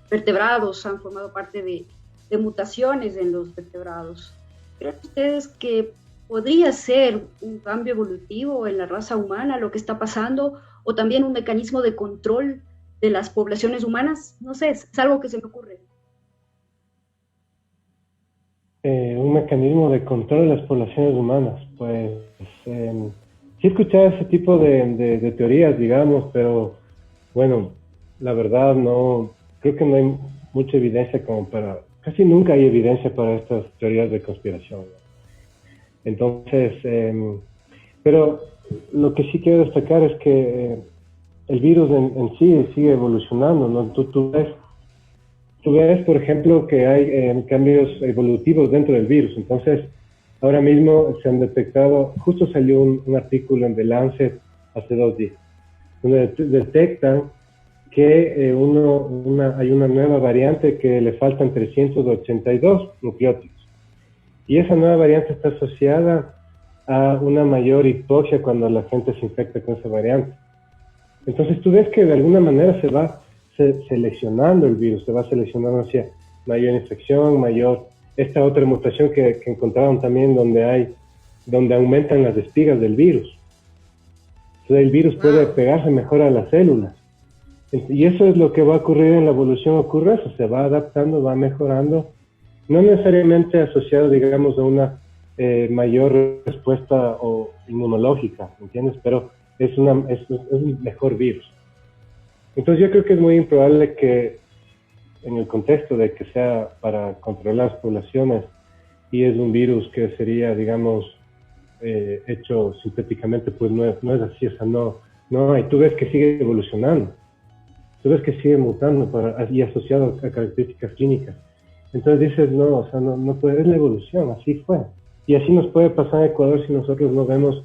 vertebrados, han formado parte de mutaciones en los vertebrados, ¿creen ustedes que podría ser un cambio evolutivo en la raza humana lo que está pasando, o también un mecanismo de control de las poblaciones humanas? No sé, es algo que se me ocurre. Un mecanismo de control de las poblaciones humanas, pues sí he escuchado ese tipo de teorías, digamos, pero bueno, la verdad no, creo que no hay mucha evidencia casi nunca hay evidencia para estas teorías de conspiración, ¿no? Entonces, pero lo que sí quiero destacar es que el virus en sí sigue evolucionando, ¿no? Tú ves, por ejemplo, que hay cambios evolutivos dentro del virus. Entonces, ahora mismo se han detectado, justo salió un artículo en The Lancet hace 2 días, donde detectan que hay una nueva variante que le faltan 382 nucleótidos. Y esa nueva variante está asociada a una mayor hipoxia cuando la gente se infecta con esa variante. Entonces tú ves que de alguna manera se va seleccionando el virus, se va seleccionando hacia mayor infección, esta otra mutación que encontraron también donde aumentan las espigas del virus. Entonces el virus puede pegarse mejor a las células. Y eso es lo que va a ocurrir en la evolución, ocurre eso, se va adaptando, va mejorando, no necesariamente asociado, digamos, a una mayor respuesta inmunológica, ¿entiendes? Pero es un mejor virus. Entonces yo creo que es muy improbable que en el contexto de que sea para controlar las poblaciones y es un virus que sería, digamos, hecho sintéticamente, pues no es así, o sea, no hay. Tú ves que sigue evolucionando, tú ves que sigue mutando y asociado a características clínicas. Entonces dices, no, o sea, no puede, es la evolución, así fue. Y así nos puede pasar en Ecuador si nosotros no vemos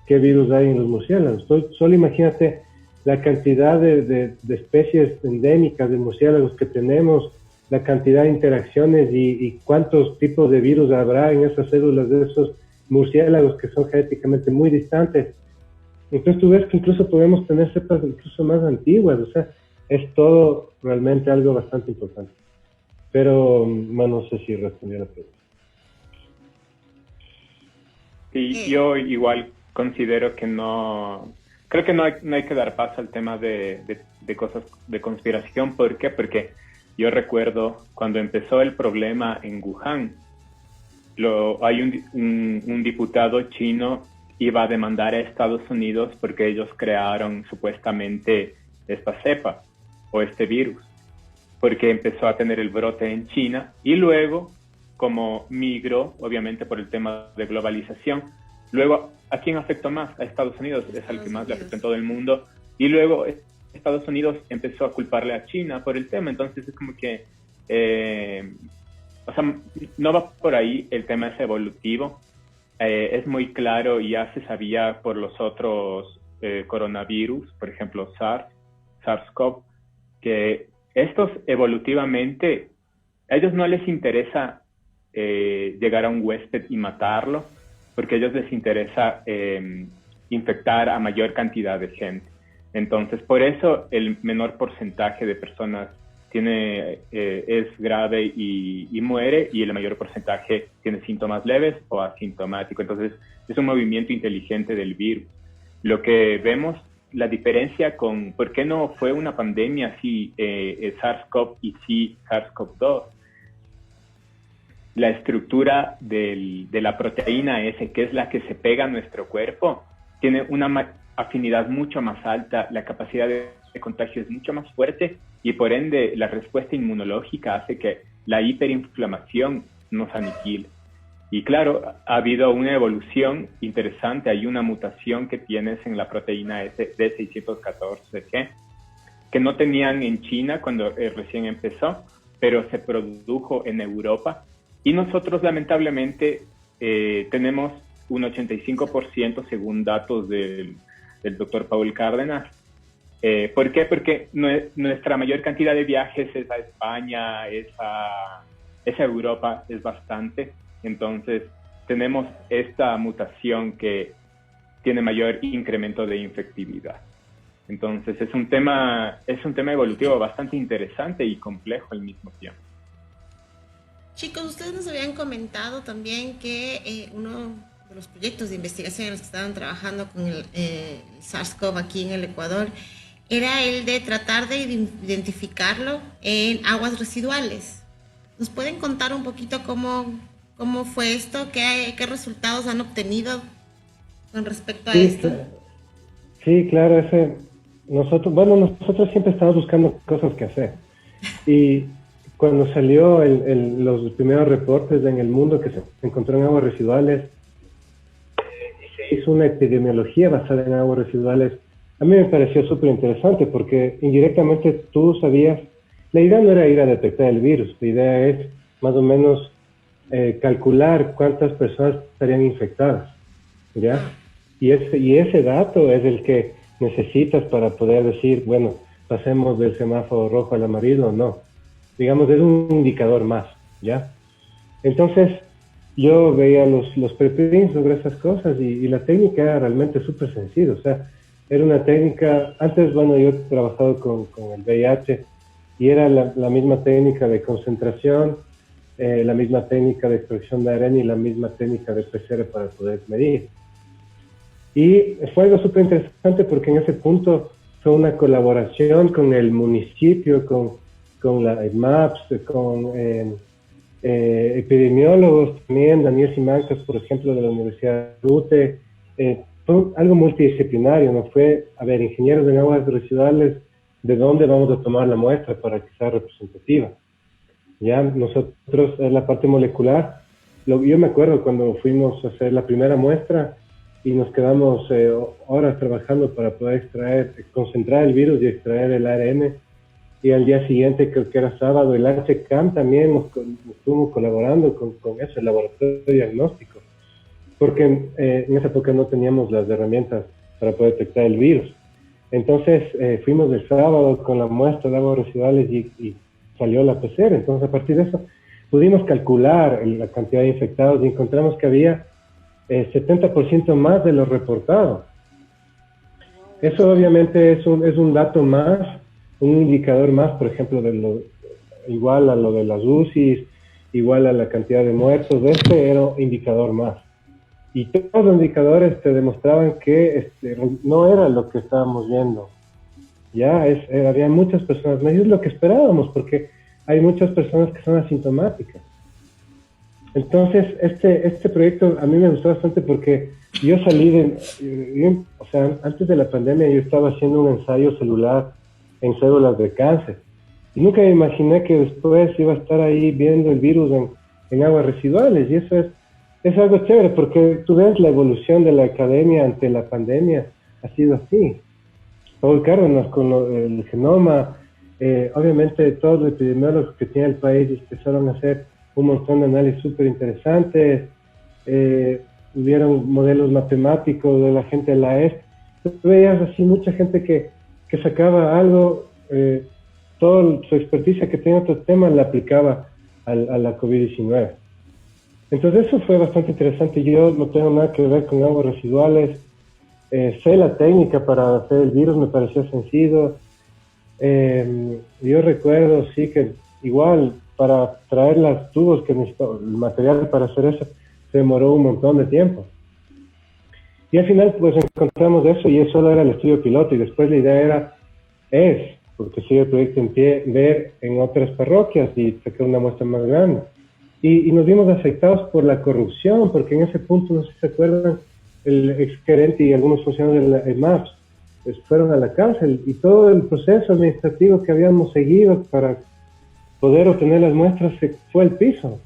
qué virus hay en los murciélagos. Solo imagínate la cantidad de especies endémicas de murciélagos que tenemos, la cantidad de interacciones y cuántos tipos de virus habrá en esas células de esos murciélagos que son genéticamente muy distantes. Entonces tú ves que incluso podemos tener cepas incluso más antiguas, o sea, es todo realmente algo bastante importante. Pero no sé si respondí a la pregunta. Sí, yo igual considero que creo que no hay que dar paso al tema de cosas de conspiración. ¿Por qué? Porque yo recuerdo cuando empezó el problema en Wuhan, hay un diputado chino iba a demandar a Estados Unidos porque ellos crearon supuestamente esta cepa o este virus, porque empezó a tener el brote en China y luego, como migró, obviamente por el tema de globalización, luego, ¿a quién afectó más? A Estados Unidos, es al que más le afectó en todo el mundo, y luego Estados Unidos empezó a culparle a China por el tema, entonces es como que, o sea, no va por ahí, el tema es evolutivo, es muy claro, ya se sabía por los otros coronavirus, por ejemplo SARS-CoV, que estos evolutivamente, a ellos no les interesa llegar a un huésped y matarlo, porque a ellos les interesa infectar a mayor cantidad de gente. Entonces, por eso el menor porcentaje de personas es grave y muere, y el mayor porcentaje tiene síntomas leves o asintomáticos. Entonces, es un movimiento inteligente del virus. Lo que vemos, la diferencia con por qué no fue una pandemia así SARS-CoV y sí SARS-CoV-2, la estructura de la proteína S, que es la que se pega a nuestro cuerpo, tiene una afinidad mucho más alta, la capacidad de contagio es mucho más fuerte y por ende la respuesta inmunológica hace que la hiperinflamación nos aniquile. Y claro, ha habido una evolución interesante, hay una mutación que tienes en la proteína S D614G, que no tenían en China cuando recién empezó, pero se produjo en Europa. Y nosotros lamentablemente tenemos un 85% según datos del doctor Paul Cárdenas. ¿Por qué? Porque nuestra mayor cantidad de viajes es a España, es a Europa, es bastante. Entonces tenemos esta mutación que tiene mayor incremento de infectividad. Entonces es un tema evolutivo bastante interesante y complejo al mismo tiempo. Chicos, ustedes nos habían comentado también que uno de los proyectos de investigación en los que estaban trabajando con el SARS-CoV aquí en el Ecuador era el de tratar de identificarlo en aguas residuales. ¿Nos pueden contar un poquito cómo fue esto? ¿Qué resultados han obtenido con respecto a esto? Sí, claro. Nosotros siempre estamos buscando cosas que hacer. Y cuando salió los primeros reportes en el mundo que se encontró en aguas residuales, se hizo una epidemiología basada en aguas residuales. A mí me pareció súper interesante porque indirectamente tú sabías, la idea no era ir a detectar el virus, la idea es más o menos calcular cuántas personas estarían infectadas, ¿ya? Y ese dato es el que necesitas para poder decir, bueno, pasemos del semáforo rojo al amarillo, no. Digamos, es un indicador más, ¿ya? Entonces, yo veía los preprints sobre esas cosas y la técnica era realmente súper sencilla. O sea, era una técnica, antes, bueno, yo he trabajado con el VIH y era la misma técnica de concentración, la misma técnica de extracción de ARN y la misma técnica de PCR para poder medir. Y fue algo súper interesante porque en ese punto fue una colaboración con el municipio, con la EMAPS, con epidemiólogos también, Daniel Simancas, por ejemplo, de la Universidad de UTE. Fue algo multidisciplinario, ¿no? Fue, a ver, ingenieros en aguas residuales, ¿de dónde vamos a tomar la muestra para que sea representativa? Ya nosotros, en la parte molecular, yo me acuerdo cuando fuimos a hacer la primera muestra y nos quedamos horas trabajando para poder concentrar el virus y extraer el ARN. Y al día siguiente, creo que era sábado, el HCAM también nos estuvo colaborando con eso, el laboratorio diagnóstico, porque en esa época no teníamos las herramientas para poder detectar el virus. Entonces fuimos el sábado con la muestra de aguas residuales y salió la PCR. Entonces a partir de eso pudimos calcular la cantidad de infectados y encontramos que había 70% más de lo reportado. Eso obviamente es un dato más, un indicador más, por ejemplo, igual a lo de las UCIs, igual a la cantidad de muertos. Era un indicador más. Y todos los indicadores te demostraban que no era lo que estábamos viendo. Había muchas personas, no es lo que esperábamos, porque hay muchas personas que son asintomáticas. Entonces, este proyecto a mí me gustó bastante porque yo salí antes de la pandemia yo estaba haciendo un ensayo celular en células de cáncer. Y nunca me imaginé que después iba a estar ahí viendo el virus en aguas residuales. Y eso es algo chévere, porque tú ves la evolución de la academia ante la pandemia, ha sido así. Paul Cárdenas con el genoma, obviamente todos los epidemiólogos que tiene el país empezaron a hacer un montón de análisis súper interesantes, hubieron modelos matemáticos de la gente de la ESP. Tú veías así mucha gente que sacaba algo, toda su experticia que tenía otro tema la aplicaba a la COVID-19. Entonces eso fue bastante interesante. Yo no tengo nada que ver con aguas residuales, sé la técnica para hacer el virus, me pareció sencillo. Yo recuerdo, sí, que igual para traer los tubos que necesitaba, el material para hacer eso, se demoró un montón de tiempo. Y al final pues encontramos eso y eso solo era el estudio piloto y después la idea porque sigue el proyecto en pie, ver en otras parroquias y sacar una muestra más grande. Y nos vimos afectados por la corrupción, porque en ese punto, no sé si se acuerdan, el exgerente y algunos funcionarios de la EMAPS fueron a la cárcel y todo el proceso administrativo que habíamos seguido para poder obtener las muestras se fue al piso.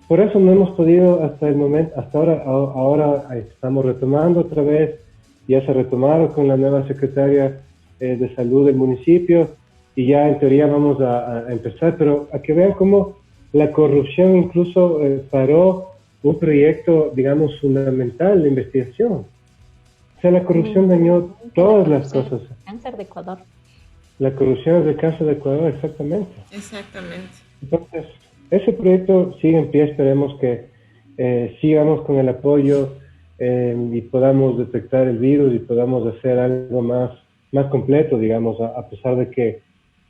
Por eso no hemos podido hasta el momento, hasta ahora estamos retomando otra vez, ya se retomaron con la nueva secretaria de salud del municipio y ya en teoría vamos a empezar, pero a que vean cómo la corrupción incluso paró un proyecto, digamos, fundamental de investigación. O sea, la corrupción dañó todas las cosas. Cáncer de Ecuador. La corrupción es del cáncer de Ecuador, exactamente. Exactamente. Entonces, ese proyecto sigue en pie, esperemos que sigamos con el apoyo y podamos detectar el virus y podamos hacer algo más completo, digamos, a pesar de que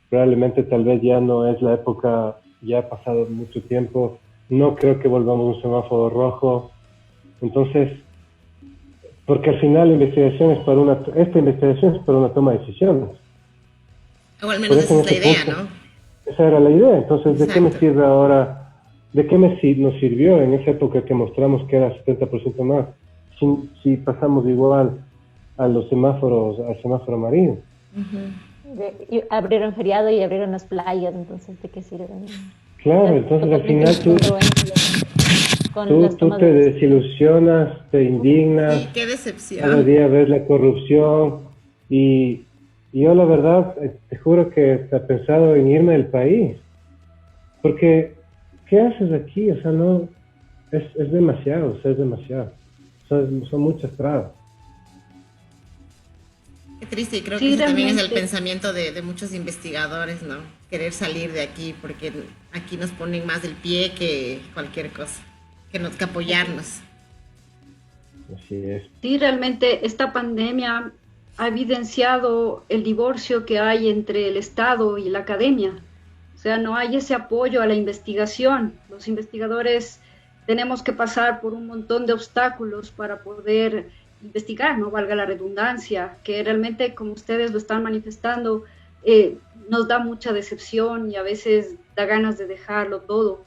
probablemente tal vez ya no es la época, ya ha pasado mucho tiempo, no creo que volvamos a un semáforo rojo. Entonces, porque al final esta investigación es para una toma de decisiones. O al menos esa es la idea, ¿no? Esa era la idea. Entonces, ¿de Exacto. qué me sirve ahora? ¿De qué nos sirvió en esa época que mostramos que era 70% más? Si pasamos igual a los semáforos, al semáforo amarillo. Y abrieron feriado y abrieron las playas, entonces ¿de qué sirve? Claro, entonces al final tú te desilusionas, te indignas. Sí, qué decepción. Cada día ves la corrupción y yo la verdad te juro que he pensado en irme del país. Porque, ¿qué haces aquí? O sea, no, es demasiado, o sea, es demasiado. Son muchas trabas. Qué triste, y creo Sí, que ese también es el realmente. pensamiento de muchos investigadores, ¿no? Querer salir de aquí, porque aquí nos ponen más el pie que cualquier cosa, que apoyarnos. Así es. Sí, realmente esta pandemia ha evidenciado el divorcio que hay entre el Estado y la academia. O sea, no hay ese apoyo a la investigación. Los investigadores tenemos que pasar por un montón de obstáculos para poder investigar, no valga la redundancia, que realmente, como ustedes lo están manifestando, nos da mucha decepción y a veces da ganas de dejarlo todo.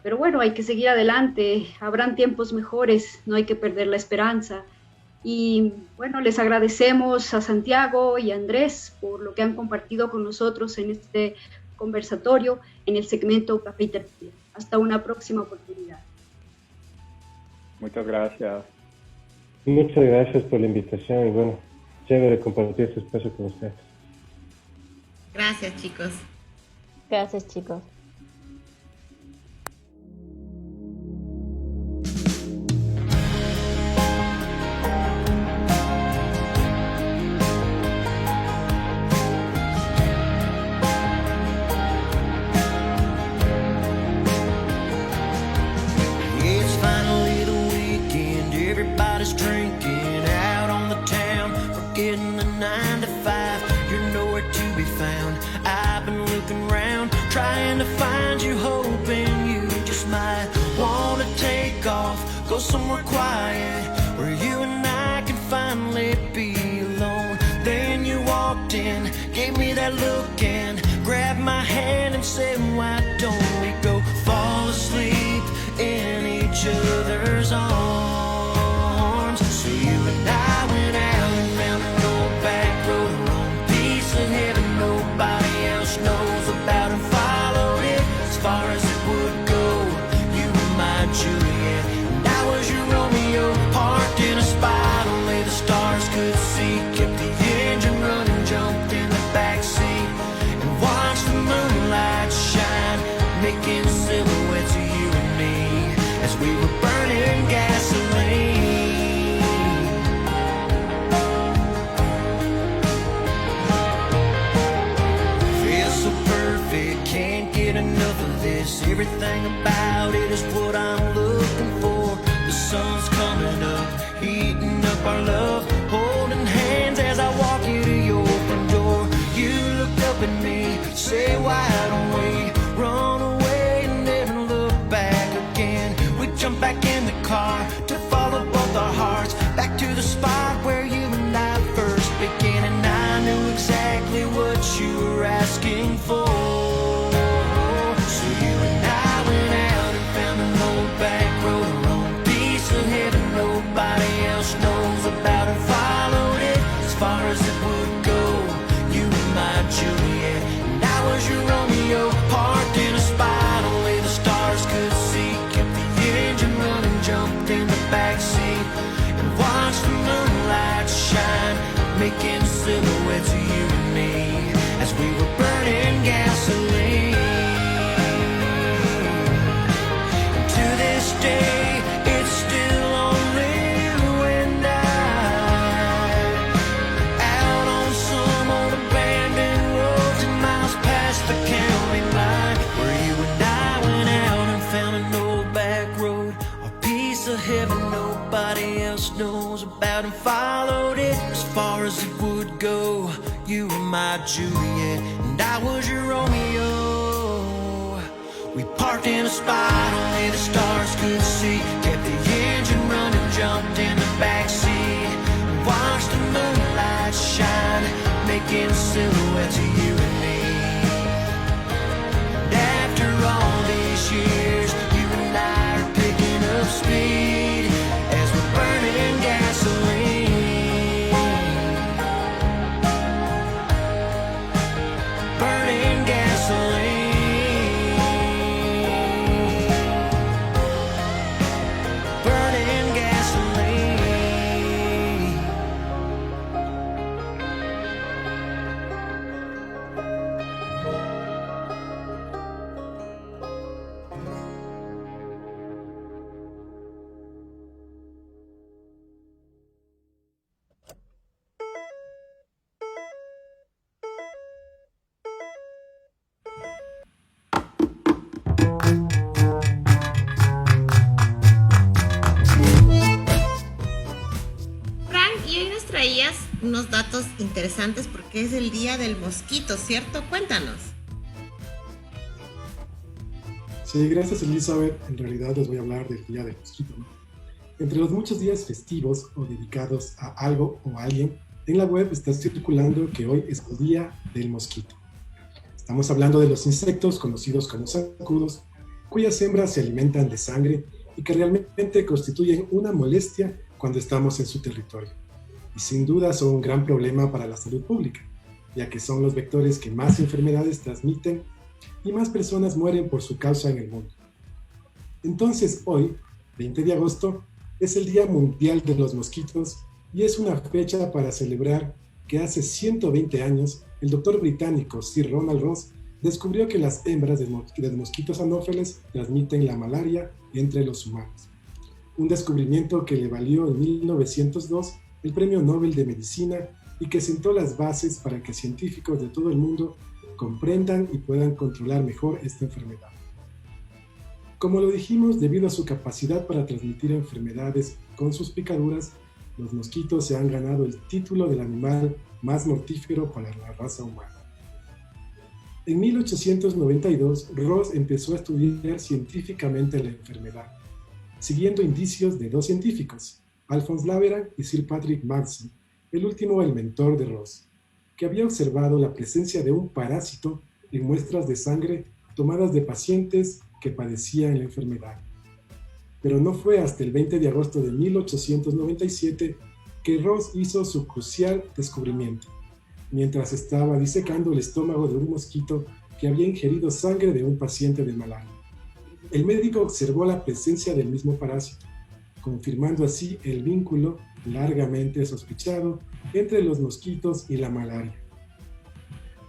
Pero bueno, hay que seguir adelante, habrán tiempos mejores, no hay que perder la esperanza. Y bueno, les agradecemos a Santiago y a Andrés por lo que han compartido con nosotros en este conversatorio en el segmento Café y Tertulia. Hasta una próxima oportunidad. Muchas gracias. Muchas gracias por la invitación y bueno, chévere compartir este espacio con ustedes. Gracias, chicos. Gracias, chicos. It's finally the weekend, everybody's drinking out on the town, forgetting the 9 to 5, you're nowhere to be found. I've been looking around, trying to find you, hoping you just might want to take off, go somewhere quiet, where you and I can finally be alone. Then you walked in, gave me that look and grabbed my hand and said, why don't we go fall asleep in each other's arms? So you and I went out and found an old back road, our own piece of heaven nobody else knows about, and followed it as far as it would go. You were my Juliet and I was your Romeo, parked in a spot only the stars could see, kept the engine running, jumped in the backseat and watched the moonlight shine, making silhouettes of you and me as we were burning gasoline. Feels so perfect, can't get enough of this. Everything about it is what I'm looking for. The sun's coming up, heating up our love, holding hands as I walk you to your front door. You looked up at me, say why don't we run away and never look back again? We jump back in the car to follow both our hearts back to the spot where you and I first began, and I knew exactly what you were asking for. So you and I went out and found an old back road, our own piece of heaven nobody else knows about, and followed it as far as it would go. You were my Juliet and I was your Romeo, parked in a spot only the stars could see, kept the engine running, jumped in the backseat and watched the moonlight shine, making silhouettes of you and me as we were burning gasoline. And to this day it's still only you and I, out on some old abandoned roads and miles past the county line, where you and I went out and found an old back road, a piece of heaven nobody else knows about, and followed it as far as it would go. You were my Juliet and I was your Romeo. We parked in a spot only the stars could see, kept the engine running, jumped in the backseat and watched the moonlight shine, making silhouettes of you and me. And after all these years, you and I are picking up speed as we're burning gasoline. Burning gasoline. Burning gasoline. datos interesantes porque es el Día del Mosquito, ¿cierto? Cuéntanos. Sí, gracias Elizabeth. En realidad les voy a hablar del Día del Mosquito, ¿no? Entre los muchos días festivos o dedicados a algo o a alguien, en la web está circulando que hoy es el Día del Mosquito. Estamos hablando de los insectos conocidos como zancudos, cuyas hembras se alimentan de sangre y que realmente constituyen una molestia cuando estamos en su territorio. Y sin duda son un gran problema para la salud pública, ya que son los vectores que más enfermedades transmiten y más personas mueren por su causa en el mundo. Entonces hoy, 20 de agosto, es el Día Mundial de los Mosquitos y es una fecha para celebrar que hace 120 años el doctor británico Sir Ronald Ross descubrió que las hembras de mosquitos anófeles transmiten la malaria entre los humanos. Un descubrimiento que le valió en 1902 el Premio Nobel de Medicina y que sentó las bases para que científicos de todo el mundo comprendan y puedan controlar mejor esta enfermedad. Como lo dijimos, debido a su capacidad para transmitir enfermedades con sus picaduras, los mosquitos se han ganado el título del animal más mortífero para la raza humana. En 1892, Ross empezó a estudiar científicamente la enfermedad, siguiendo indicios de dos científicos, Alphonse Laveran y Sir Patrick Marsden, el último el mentor de Ross, que había observado la presencia de un parásito en muestras de sangre tomadas de pacientes que padecían la enfermedad. Pero no fue hasta el 20 de agosto de 1897 que Ross hizo su crucial descubrimiento, mientras estaba disecando el estómago de un mosquito que había ingerido sangre de un paciente de malaria. El médico observó la presencia del mismo parásito, confirmando así el vínculo largamente sospechado entre los mosquitos y la malaria.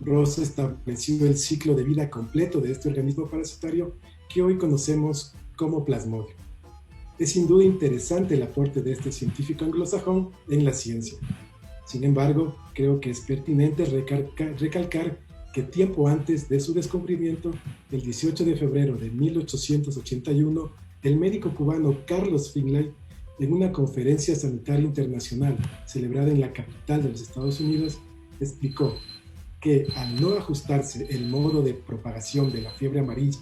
Ross estableció el ciclo de vida completo de este organismo parasitario que hoy conocemos como Plasmodium. Es sin duda interesante el aporte de este científico anglosajón en la ciencia. Sin embargo, creo que es pertinente recalcar que tiempo antes de su descubrimiento, el 18 de febrero de 1881, el médico cubano Carlos Finlay, en una conferencia sanitaria internacional celebrada en la capital de los Estados Unidos, explicó que al no ajustarse el modo de propagación de la fiebre amarilla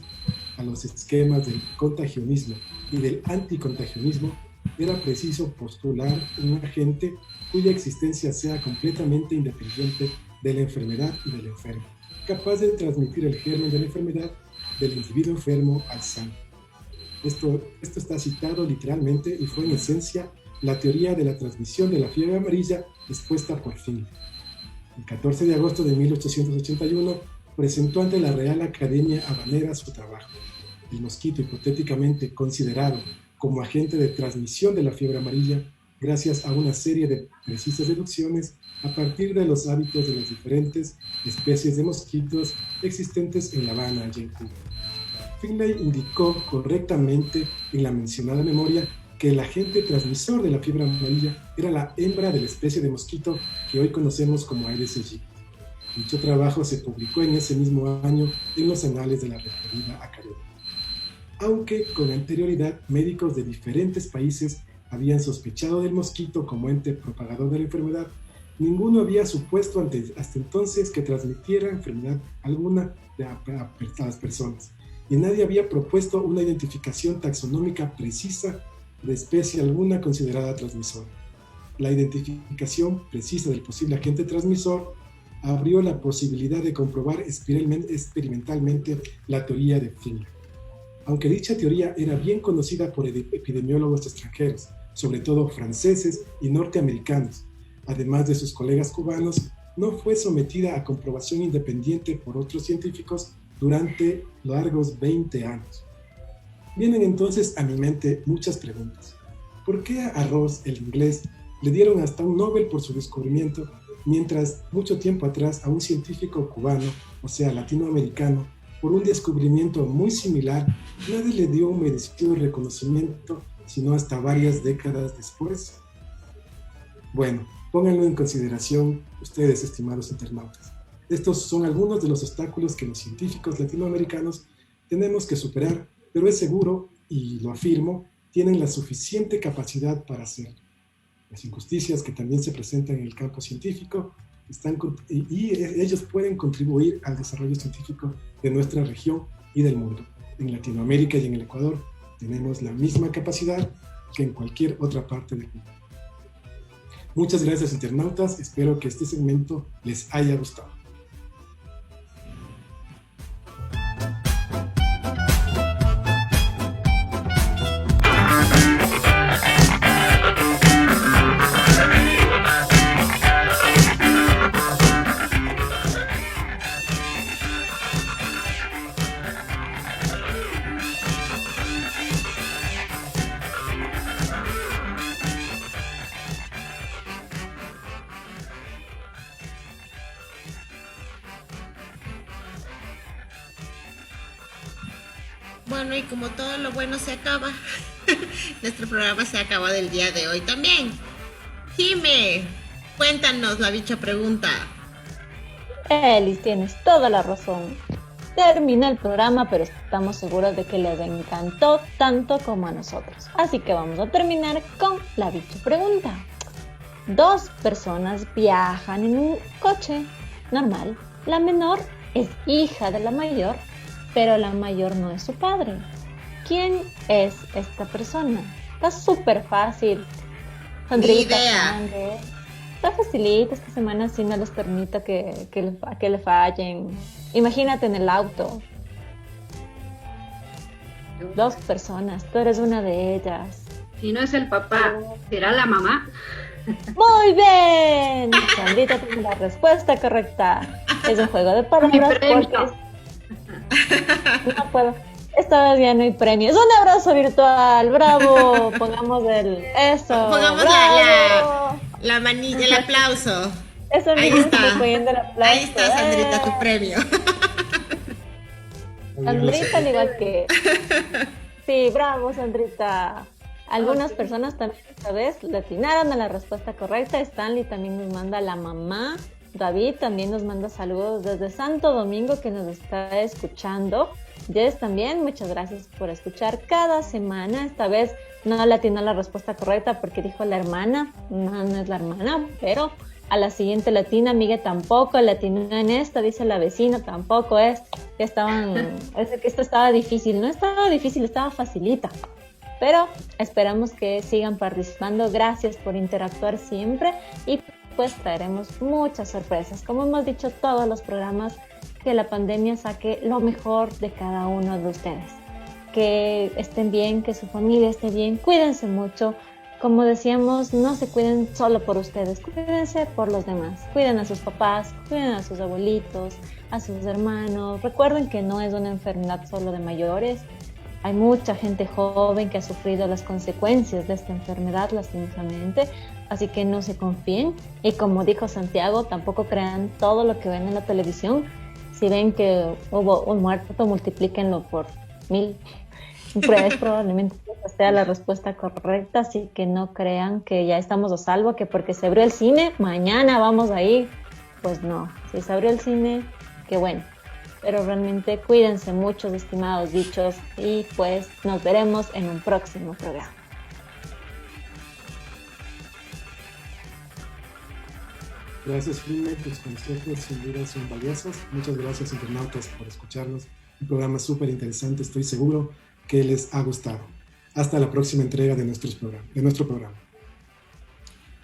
a los esquemas del contagionismo y del anticontagionismo, era preciso postular un agente cuya existencia sea completamente independiente de la enfermedad y del enfermo, capaz de transmitir el germen de la enfermedad del individuo enfermo al sano. Esto está citado literalmente y fue en esencia la teoría de la transmisión de la fiebre amarilla expuesta por Finlay. El 14 de agosto de 1881 presentó ante la Real Academia Habanera su trabajo. El mosquito hipotéticamente considerado como agente de transmisión de la fiebre amarilla gracias a una serie de precisas deducciones a partir de los hábitos de las diferentes especies de mosquitos existentes en La Habana y en Cuba. Finlay indicó correctamente en la mencionada memoria que el agente transmisor de la fiebre amarilla era la hembra de la especie de mosquito que hoy conocemos como Aedes aegypti. Dicho trabajo se publicó en ese mismo año en los anales de la referida academia. Aunque con anterioridad médicos de diferentes países habían sospechado del mosquito como ente propagador de la enfermedad, ninguno había supuesto hasta entonces que transmitiera enfermedad alguna a las personas, y nadie había propuesto una identificación taxonómica precisa de especie alguna considerada transmisora. La identificación precisa del posible agente transmisor abrió la posibilidad de comprobar experimentalmente la teoría de Finlay. Aunque dicha teoría era bien conocida por epidemiólogos extranjeros, sobre todo franceses y norteamericanos, además de sus colegas cubanos, no fue sometida a comprobación independiente por otros científicos durante largos 20 años. Vienen entonces a mi mente muchas preguntas. ¿Por qué a Ross, el inglés, le dieron hasta un Nobel por su descubrimiento, mientras mucho tiempo atrás a un científico cubano, o sea, latinoamericano, por un descubrimiento muy similar, nadie le dio un merecido reconocimiento, sino hasta varias décadas después? Bueno, pónganlo en consideración ustedes, estimados internautas. Estos son algunos de los obstáculos que los científicos latinoamericanos tenemos que superar, pero es seguro, y lo afirmo, tienen la suficiente capacidad para hacerlo. Las injusticias que también se presentan en el campo científico y ellos pueden contribuir al desarrollo científico de nuestra región y del mundo. En Latinoamérica y en el Ecuador tenemos la misma capacidad que en cualquier otra parte del mundo. Muchas gracias, internautas. Espero que este segmento les haya gustado. Bueno, y como todo lo bueno se acaba, nuestro programa se ha acabado el día de hoy también. Jime, cuéntanos la bicha pregunta. Elis, tienes toda la razón. Termina el programa, pero estamos seguros de que les encantó tanto como a nosotros. Así que vamos a terminar con la bicha pregunta. 2 personas viajan en un coche normal. La menor es hija de la mayor, pero la mayor no es su padre. ¿Quién es esta persona? Está súper fácil. Sandrita, Fernández. Está facilita, esta semana sí no les permito que le fallen. Imagínate en el auto. 2 personas, tú eres una de ellas. Si no es el papá, ¿será la mamá? Muy bien, Sandrita tiene la respuesta correcta. Es un juego de palabras porque no puedo. Esta vez ya no hay premios. Un abrazo virtual, bravo. Pongamos eso. Pongamos bravo. la manilla, el aplauso. Eso ahí está. El aplauso. Ahí está, Sandrita, tu premio. Sandrita, al igual que. Sí, bravo, Sandrita. Algunas personas también esta vez le atinaron a la respuesta correcta. Stanley también nos manda la mamá. David también nos manda saludos desde Santo Domingo, que nos está escuchando. Jess también, muchas gracias por escuchar cada semana. Esta vez no le atinó la respuesta correcta porque dijo la hermana. No es la hermana, pero a la siguiente latina, Miguel tampoco le atinó en esta, dice la vecina, tampoco es. Ya estaban, parece que esto estaba difícil. No estaba difícil, estaba facilita. Pero esperamos que sigan participando. Gracias por interactuar siempre y pues traeremos muchas sorpresas. Como hemos dicho todos los programas, que la pandemia saque lo mejor de cada uno de ustedes. Que estén bien, que su familia esté bien, cuídense mucho. Como decíamos, no se cuiden solo por ustedes, cuídense por los demás. Cuiden a sus papás, cuiden a sus abuelitos, a sus hermanos. Recuerden que no es una enfermedad solo de mayores. Hay mucha gente joven que ha sufrido las consecuencias de esta enfermedad, lastimosamente. Así que no se confíen. Y como dijo Santiago, tampoco crean todo lo que ven en la televisión. Si ven que hubo un muerto, multiplíquenlo por 1000. Probablemente esa sea la respuesta correcta. Así que no crean que ya estamos a salvo, que porque se abrió el cine, mañana vamos a ir. Pues no, si se abrió el cine, qué bueno. Pero realmente cuídense mucho, estimados bichos, y pues nos veremos en un próximo programa. Gracias, Jimé, tus consejos sin duda son valiosos. Muchas gracias, internautas, por escucharnos. Un programa súper interesante, estoy seguro que les ha gustado. Hasta la próxima entrega de nuestro programa.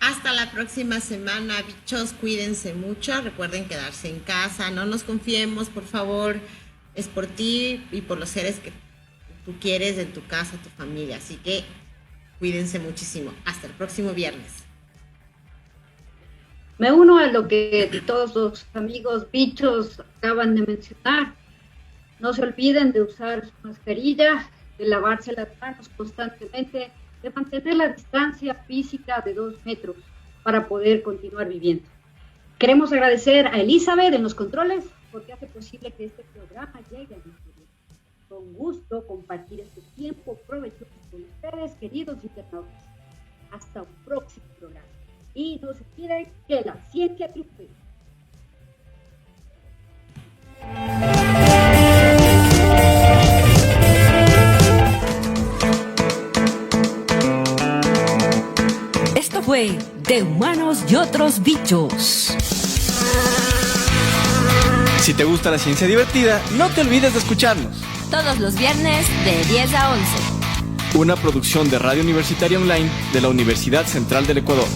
Hasta la próxima semana, bichos, cuídense mucho, recuerden quedarse en casa, no nos confiemos, por favor, es por ti y por los seres que tú quieres en tu casa, tu familia, así que cuídense muchísimo. Hasta el próximo viernes. Me uno a lo que todos los amigos bichos acaban de mencionar. No se olviden de usar su mascarilla, de lavarse las manos constantemente, de mantener la distancia física de 2 metros para poder continuar viviendo. Queremos agradecer a Elizabeth en los controles porque hace posible que este programa llegue a nuestro vida. Con gusto compartir este tiempo provechoso con ustedes, queridos internautas. Hasta un próximo programa. Y no se olviden que la ciencia triunfe. Esto fue de Humanos y Otros Bichos. Si te gusta la ciencia divertida, no te olvides de escucharnos. Todos los viernes de 10 a 11. Una producción de Radio Universitaria Online de la Universidad Central del Ecuador.